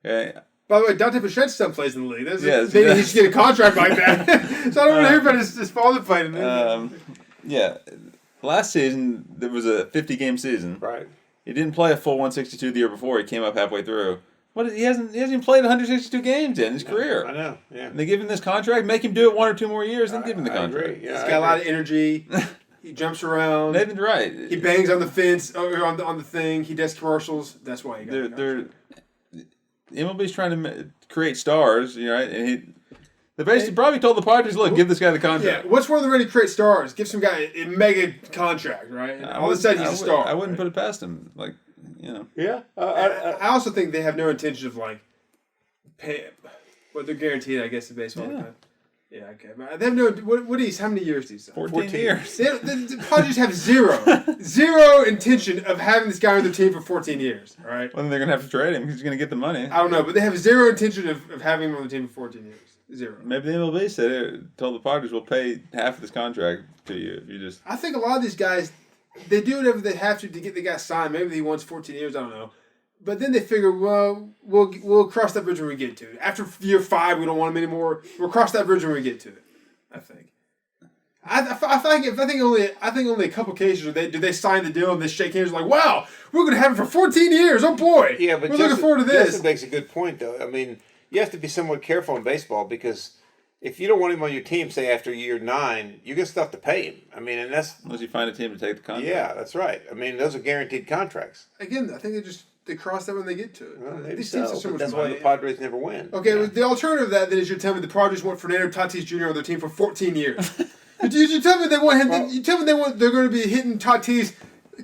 Okay. By the way, Dante Bichette still plays in the league. Maybe he should get a contract like that. So I don't want to hear about his father playing in the league. Yeah. Last season, there was a 50-game season. Right. He didn't play a full 162 the year before. He came up halfway through. He hasn't even played 162 games in his career. I know, yeah. And they give him this contract, make him do it 1 or 2 more years, then give him the contract. I agree. Yeah, He's got a lot of energy. He jumps around. Nathan's right. He bangs on the fence or on the thing. He does commercials. That's why he got the MLB's trying to create stars, right? And they basically probably told the Padres, look, give this guy the contract. Yeah, what's more than ready to create stars? Give some guy a mega contract, right? And all of a sudden he's a star. I wouldn't put it past him. Like, Yeah. I also think they have no intention of pay. Well, they're guaranteed, I guess, in baseball. Yeah. Yeah, okay. But they have no. How many years do you say? 14 years. The Padres have zero intention of having this guy on their team for 14 years. All right. Well, then they're gonna have to trade him because he's gonna get the money. I don't know, but they have zero intention of having him on the team for 14 years. Zero. Maybe the MLB told the Padres, we'll pay half of this contract to you if you just. I think a lot of these guys, they do whatever they have to get the guy signed. Maybe he wants 14 years. I don't know. But then they figure, well, we'll cross that bridge when we get to it. After year 5, we don't want him anymore. We'll cross that bridge when we get to it. I think. I think only a couple cases do they sign the deal and they shake hands like, wow, we're going to have him for 14 years. Oh boy, yeah, but we're looking forward to this. Justin makes a good point though. I mean, you have to be somewhat careful in baseball because if you don't want him on your team, say after year 9, you're going to still have to pay him. I mean, and that's unless you find a team to take the contract. Yeah, that's right. I mean, those are guaranteed contracts. Again, I think they cross that when they get to it. Well, These teams have so much that's money. why the Padres never win. Okay, well, the alternative to that then is you're telling me the Padres want Fernando Tatís Jr. on their team for 14 years. you tell me they want him. Well, you tell me they're going to be hitting Tatís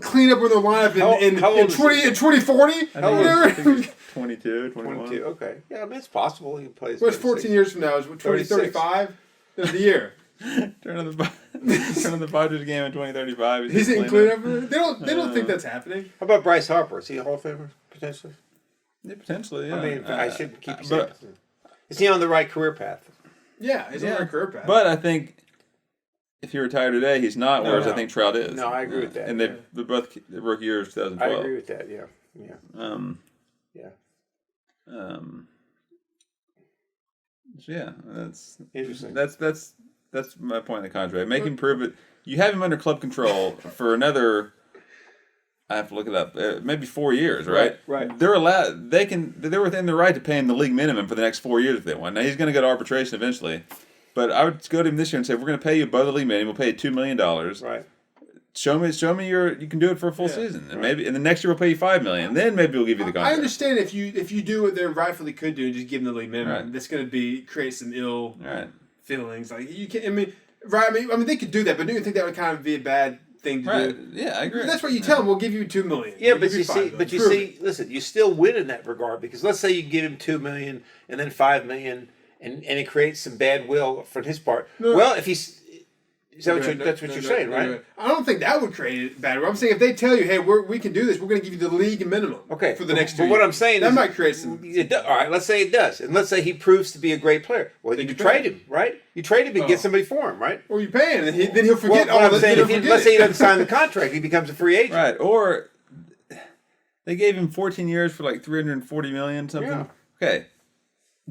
clean up with their lineup in 2040. How old is he? 22, 21. 22. Okay, yeah, I mean it's possible he plays. What's 14 years from now? Is 2035 of the year? Turn on the Padres game in 2035. He's hitting clean up. They don't think that's happening. How about Bryce Harper? Is he a Hall of Famer potentially? Yeah, potentially. Yeah. I mean, I shouldn't keep saying. Is he on the right career path? Yeah, he's on the right career path. But I think if he retired today, he's not. Whereas I think Trout is. No, I agree with that. And they both rookie years 2012. I agree with that. Yeah. So yeah, that's interesting. That's my point in the contract. Make him prove it. You have him under club control for another. I have to look it up. Maybe 4 years, right? Right. They're allowed. They're within their right to pay him the league minimum for the next 4 years if they want. Now he's going to go to arbitration eventually, but I would go to him this year and say, "We're going to pay you above the league minimum. We'll pay you $2 million. Right. Show me you can do it for a full season, and maybe the next year we'll pay you $5 million. Then maybe we'll give you the contract." I understand if you do what they rightfully could do and just give them the league minimum, that's going to create some ill feelings. Like you can, I mean, they could do that, but do you think that would kind of be a bad thing to do? Yeah, I agree. That's what you tell them. We'll give you $2 million. Yeah, but you see, listen, you still win in that regard because let's say you give him $2 million and then $5 million, and it creates some bad will from his part. No. Well, if he's that's what you're saying, right? I don't think that would create bad. I'm saying if they tell you, "Hey, we can do this. We're going to give you the league minimum." Okay, for the next 2 years. But what I'm saying that is might create some. All right, let's say it does, and let's say he proves to be a great player. Well, you trade him, right? You trade him and get somebody for him, right? Or you pay him, and then he'll forget all all I'm saying. Let's say he doesn't sign the contract, he becomes a free agent, right? Or they gave him 14 years for like $340 million something. Yeah. Okay.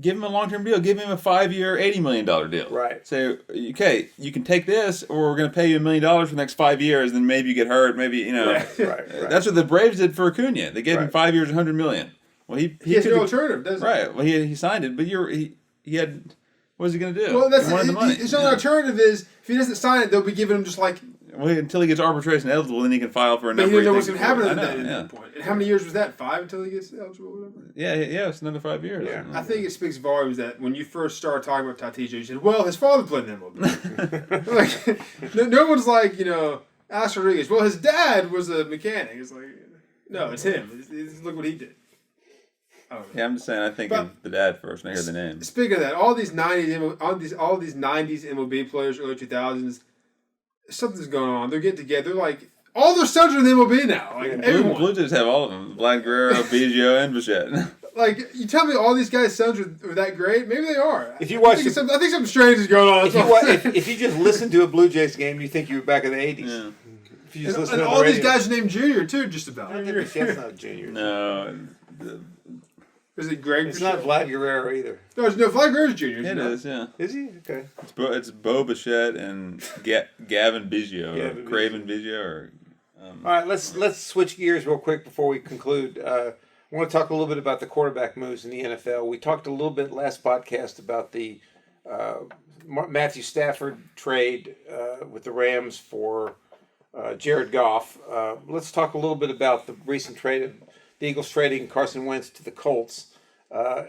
Give him a long-term deal. Give him a 5-year, $80 million deal. Right. So, okay, you can take this, or we're going to pay you $1 million for the next 5 years, then maybe you get hurt, maybe, you know. Right. That's what the Braves did for Acuna. They gave him 5 years, $100 million. Well, he has no alternative, doesn't he? Right. Well, he signed it, but he had, what was he going to do? Well, he wanted the money. His only alternative is, if he doesn't sign it, they'll be giving him just like... Well, until he gets arbitration eligible, then he can file for a number. But he didn't know what's going to happen at that that point. And how many years was that? 5 until he gets eligible? Or whatever? Yeah, it's another 5 years. Yeah. I think it speaks volumes that when you first started talking about Tatís, you said, "Well, his father played in MLB." Like, no one's like, Alex Rodriguez. Well, his dad was a mechanic. It's like, no, it's him. Look what he did. Yeah, I'm just saying. I think of the dad first when I hear the name. Speaking of that, all these '90s MLB players, early 2000s, something's going on. They're getting together. Like all their sons are in the MLB now. Like everyone. Blue Jays have all of them: Vlad Guerrero, Biggio, and Bichette. Like you tell me, all these guys' sons are that great? Maybe they are. If you watch, I think something strange is going on. If you just listen to a Blue Jays game, you think you were back in the '80s. Yeah. If you just and all these guys are named Junior too, just about. I think Bichette's not Junior. No. Is it Greg? It's not Vlad Guerrero either. No, Vlad Guerrero's Junior. It is, yeah. Is he? Okay. It's Bo Bichette and Gavin Biggio, or Craven Biggio. All right, let's switch gears real quick before we conclude. I want to talk a little bit about the quarterback moves in the NFL. We talked a little bit last podcast about the Matthew Stafford trade with the Rams for Jared Goff. Let's talk a little bit about the recent trade. The Eagles trading Carson Wentz to the Colts.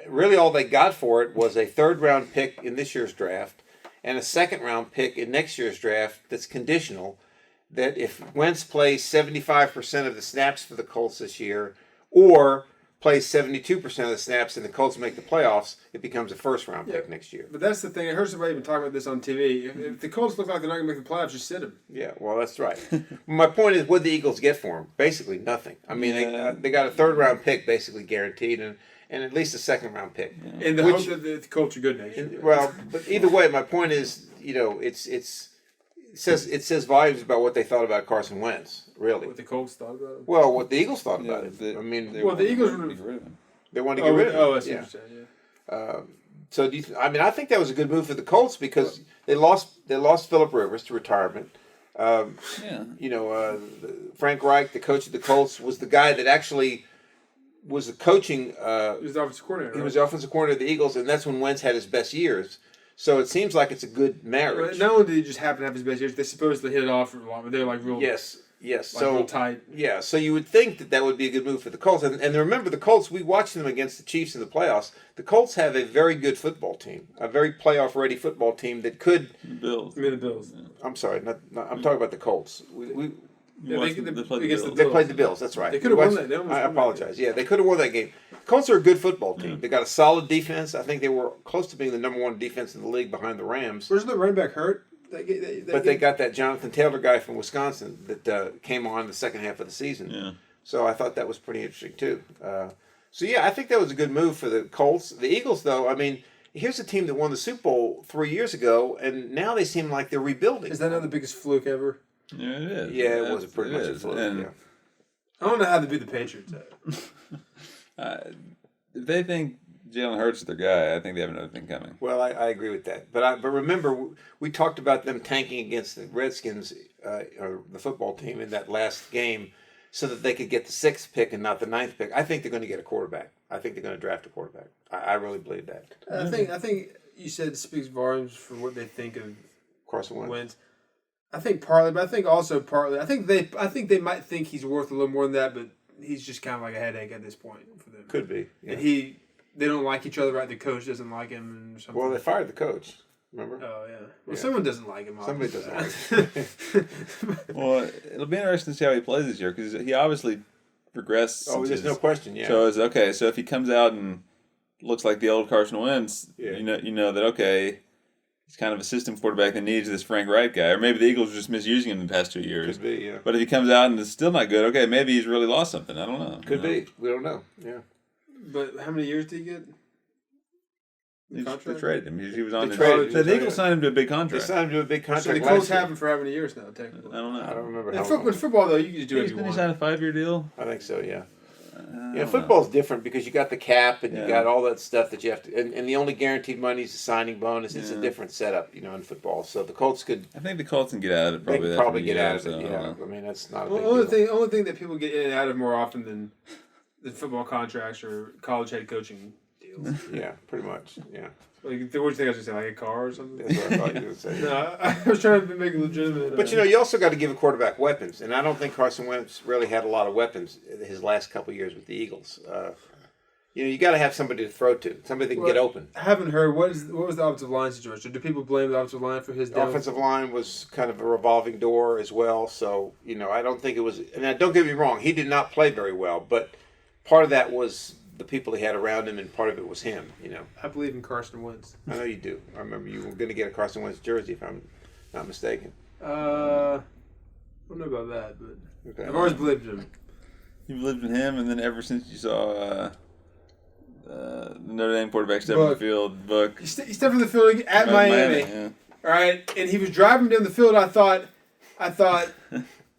Really all they got for it was a third-round pick in this year's draft and a second-round pick in next year's draft that's conditional, that if Wentz plays 75% of the snaps for the Colts this year or plays 72% of the snaps and the Colts make the playoffs, it becomes a first-round pick next year. But that's the thing. I heard somebody even talking about this on TV. If the Colts look like they're not going to make the playoffs, just sit them. Yeah, well, that's right. My point is, what did the Eagles get for him? Basically nothing. I mean, they got a third-round pick basically guaranteed and at least a second-round pick. Yeah. In the hope that the Colts are good next year. Well, but either way, my point is, it's it says volumes about what they thought about Carson Wentz. Really, What the Colts thought about him. well, what the Eagles thought about it. I mean, the Eagles were. Get rid of him. They wanted to get rid of him. Oh, I see what you're saying. Yeah. So I think that was a good move for the Colts because they lost Phillip Rivers to retirement. Frank Reich, the coach of the Colts, was the guy that actually was the coaching. He was the offensive coordinator. He was the offensive coordinator of the Eagles, and that's when Wentz had his best years. So it seems like it's a good marriage. Not only did he just happen to have his best years, they supposedly hit it off for a lot, but they were like real. Yes. Like So real tight. Yeah. So you would think that would be a good move for the Colts, and remember the Colts. We watched them against the Chiefs in the playoffs. The Colts have a very good football team, a very playoff-ready football team that could. Bills. I mean the Bills. Yeah. I'm sorry, not I'm talking about the Colts. They played the They played the Bills. That's right. They could have won that. I apologize. Yeah, they could have won that game. Colts are a good football team. Yeah. They got a solid defense. I think they were close to being the number one defense in the league behind the Rams. Where's the running back hurt? They got that Jonathan Taylor guy from Wisconsin that came on the second half of the season. Yeah. So I thought that was pretty interesting too. I think that was a good move for the Colts. The Eagles, though, I mean, here's a team that won the Super Bowl 3 years ago, and now they seem like they're rebuilding. Is that not the biggest fluke ever? Yeah, it is. Yeah, it was pretty much a fluke. And yeah. I don't know how they beat the Patriots. if they think Jalen Hurts is their guy, I think they have another thing coming. Well, I agree with that. But remember, we talked about them tanking against the Redskins, or the football team, in that last game so that they could get the 6th pick and not the 9th pick. I think they're going to get a quarterback. I think they're going to draft a quarterback. I really believe that. I think you said it speaks volumes for what they think of Carson Wentz. I think partly, but I think also partly. I think they might think he's worth a little more than that, but he's just kind of like a headache at this point for them. Could be. Yeah. And they don't like each other, right? The coach doesn't like him and something. Well, they fired the coach. Remember? Oh yeah. Well, Yeah. someone doesn't like him. Somebody obviously. doesn't like him. Well, it'll be interesting to see how he plays this year because he obviously progressed. Oh, there's no question. Yeah. So it's okay. So if he comes out and looks like the old Carson Wentz, Yeah. you know that okay, he's kind of a system quarterback that needs this Frank Reich guy, or maybe the Eagles are just misusing him in the past 2 years. Could be. Yeah. But if he comes out and is still not good, okay, maybe he's really lost something. I don't know. Could be. We don't know. Yeah. But how many years did he get? They Contract? traded him. He was on. They traded So him. the Eagles signed him to a big They contract. signed him to a big So contract. the Colts last year. have him for how many years now, technically? I don't know. I don't remember In how long. football, though, you can just do Did whatever you he want. sign a 5-year deal? I think so. Yeah. I Yeah, don't football's different because you got the cap and you Yeah. got all that stuff that you have to, and the only guaranteed money is the signing bonus. It's a Yeah. different setup, in football. So the Colts could know. I think the Colts can get out of it. Probably. they could after probably a get year, out of so, it. Yeah, I mean that's not a big Well, deal. only thing that people get in and out of more often than football contracts or college head coaching deals. Yeah, pretty much. Yeah, Like, what do you think I was going to say? Like a car or something? that's what I thought you would say. No, I was trying to make it legitimate. But you also got to give a quarterback weapons, and I don't think Carson Wentz really had a lot of weapons his last couple of years with the Eagles. You got to have somebody to throw to, somebody that can get open. I haven't heard what was the offensive line situation. Do people blame the offensive line for his The down? offensive line was kind of a revolving door as well. So, I don't think it was. And now, don't get me wrong, he did not play very well. But part of that was the people he had around him, and part of it was him. I believe in Carson Wentz. I know you do. I remember you were going to get a Carson Wentz jersey, if I'm not mistaken. I don't know about that, but Okay. I've always believed in him. You believed in him, and then ever since you saw the Notre Dame quarterback step on the field, Book. He stepped in the field at Miami. Yeah. All right, and he was driving down the field. I thought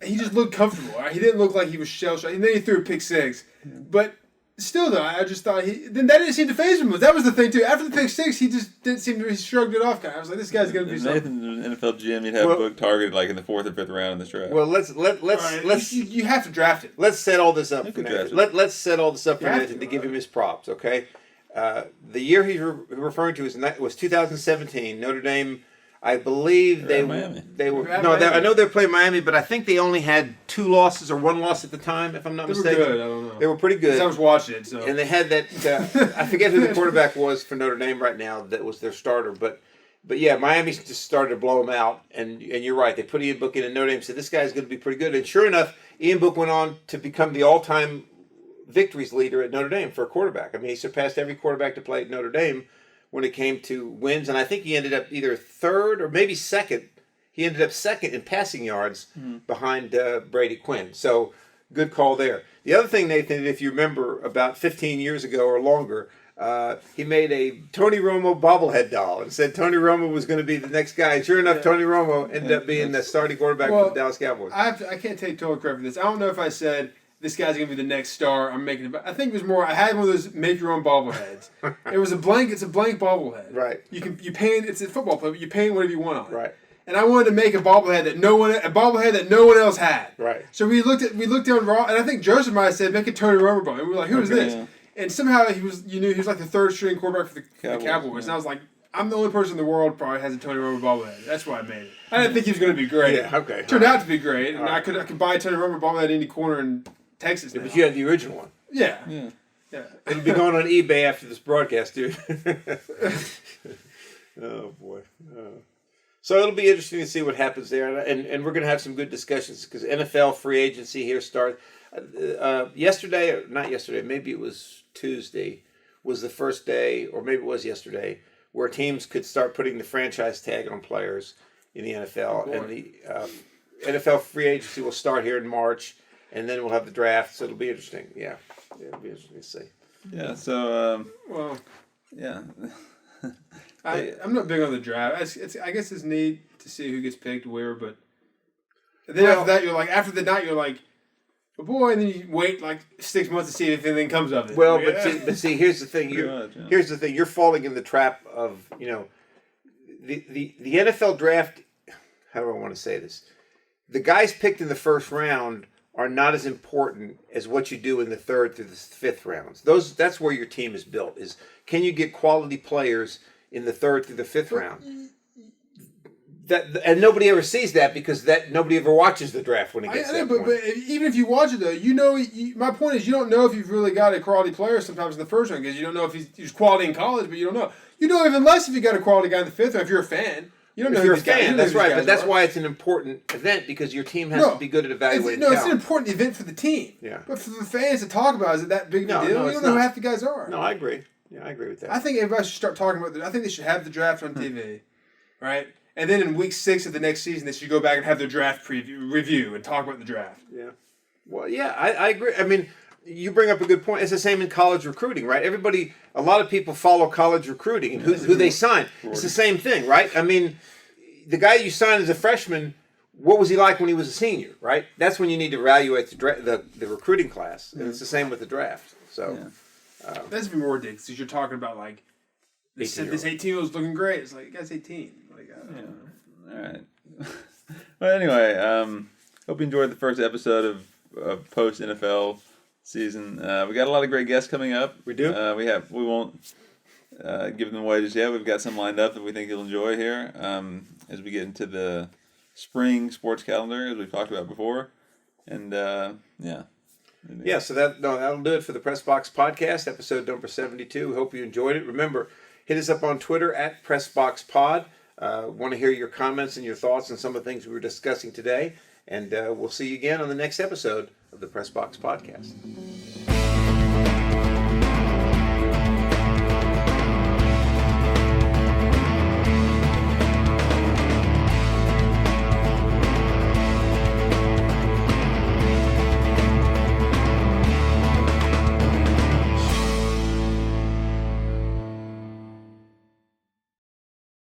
he just looked comfortable. Right? He didn't look like he was shell shocked. And then he threw a pick six, but still though, I just thought then that didn't seem to faze him. That was the thing too. After the pick six, he just didn't seem to. He shrugged it off. Kind of. I was like, this guy's gonna be If something. Nathan was an NFL GM, you'd have Book targeted like in the 4th or 5th round in this draft. Well, let's You have to draft it. let's set all this up You for could draft Nathan. Let's set all this up for You have Nathan to, to give him his props. Okay. The year he's referring to was 2017. Notre Dame. I believe They're at Miami. they were They're at no. Miami. I know they're playing Miami, but I think they only had 2 losses or 1 loss at the time, if I'm not They were mistaken. good. I don't know. They were pretty good. I was watching it, so And they had that. I forget who the quarterback was for Notre Dame right now. That was their starter, but yeah, Miami just started to blow them out. And you're right. They put Ian Book in, and Notre Dame said this guy's going to be pretty good. And sure enough, Ian Book went on to become the all-time victories leader at Notre Dame for a quarterback. I mean, he surpassed every quarterback to play at Notre Dame when it came to wins, and I think he ended up either 3rd or maybe 2nd. He ended up 2nd in passing yards behind Brady Quinn. So good call there. The other thing, Nathan, if you remember, about 15 years ago or longer, he made a Tony Romo bobblehead doll and said Tony Romo was going to be the next guy. And sure enough, Tony Romo ended up being the starting quarterback for the Dallas Cowboys. I can't take total credit for this. I don't know if I said this guy's going to be the next star. I'm making it. I think it was more. I had one of those make your own bobbleheads. It was a blank. It's a blank bobblehead. Right. You paint. It's a football player, but you paint whatever you want on it. Right. And I wanted to make a bobblehead that no one else had. Right. So we looked down Raw, and I think Joseph might have said, make a Tony Romo bobblehead. And we were like, who is this? Yeah. And somehow he was like the third string quarterback for the Cowboys. And I was like, I'm the only person in the world probably has a Tony Romo bobblehead. That's why I made it. I didn't think he was going to be great. Yeah. Okay. Turned out to be great, and I could buy a Tony Romo bobblehead at any corner in Texas now. But you had the original one. Yeah. It'll be going on eBay after this broadcast, dude. Oh boy. So it'll be interesting to see what happens there, and we're going to have some good discussions because NFL free agency here starts yesterday. Not yesterday. Maybe it was Tuesday. Was the first day, or maybe it was yesterday, where teams could start putting the franchise tag on players in the NFL, and the NFL free agency will start here in March, and then we'll have the draft. So it'll be interesting. Yeah, it'll be interesting to see. Yeah. So Well, yeah. I'm not big on the draft. I guess it's neat to see who gets picked where, but then after that, after the night, you're like, oh boy, and then you wait like 6 months to see if anything comes of it. Well, but see, here's the thing. Here's the thing. You're falling in the trap of the NFL draft. How do I want to say this? The guys picked in the first round are not as important as what you do in the third through the fifth rounds. That's where your team is built. Is can you get quality players in the third through the fifth round? And nobody ever sees that because nobody ever watches the draft when it gets to that point. But even if you watch it though, my point is you don't know if you've really got a quality player sometimes in the first round because you don't know if he's quality in college, but you don't know. You know even less if you got a quality guy in the fifth round if you're a fan. You don't know if you're a these guys, fan, that's right. But that's why it's an important event because your team has to be good at evaluating talent. It's an important event for the team. Yeah. But for the fans to talk about, is it that big of a deal? You don't know who half the guys are. No, I agree. Yeah, I agree with that. I think everybody should start talking about I think they should have the draft on TV, right? And then in week 6 of the next season, they should go back and have their draft review and talk about the draft. Yeah. Well, yeah, I agree. I mean, you bring up a good point. It's the same in college recruiting, right? A lot of people follow college recruiting and who they sign. It's the same thing, right? I mean, the guy you signed as a freshman, what was he like when he was a senior, right? That's when you need to evaluate the recruiting class. And it's the same with the draft. So that's even more ridiculous because you're talking about like this 18-year-old's looking great. It's like, guy's 18. Like, All right. Well, anyway, hope you enjoyed the first episode of post NFL season. We got a lot of great guests coming up. We do. We won't give them away just yet. We've got some lined up that we think you'll enjoy here as we get into the spring sports calendar, as we've talked about before. And so that'll do it for the Press Box Podcast, episode number 72. We hope you enjoyed it. Remember, hit us up on Twitter at PressBoxPod. Want to hear your comments and your thoughts on some of the things we were discussing today. And we'll see you again on the next episode of the Press Box Podcast.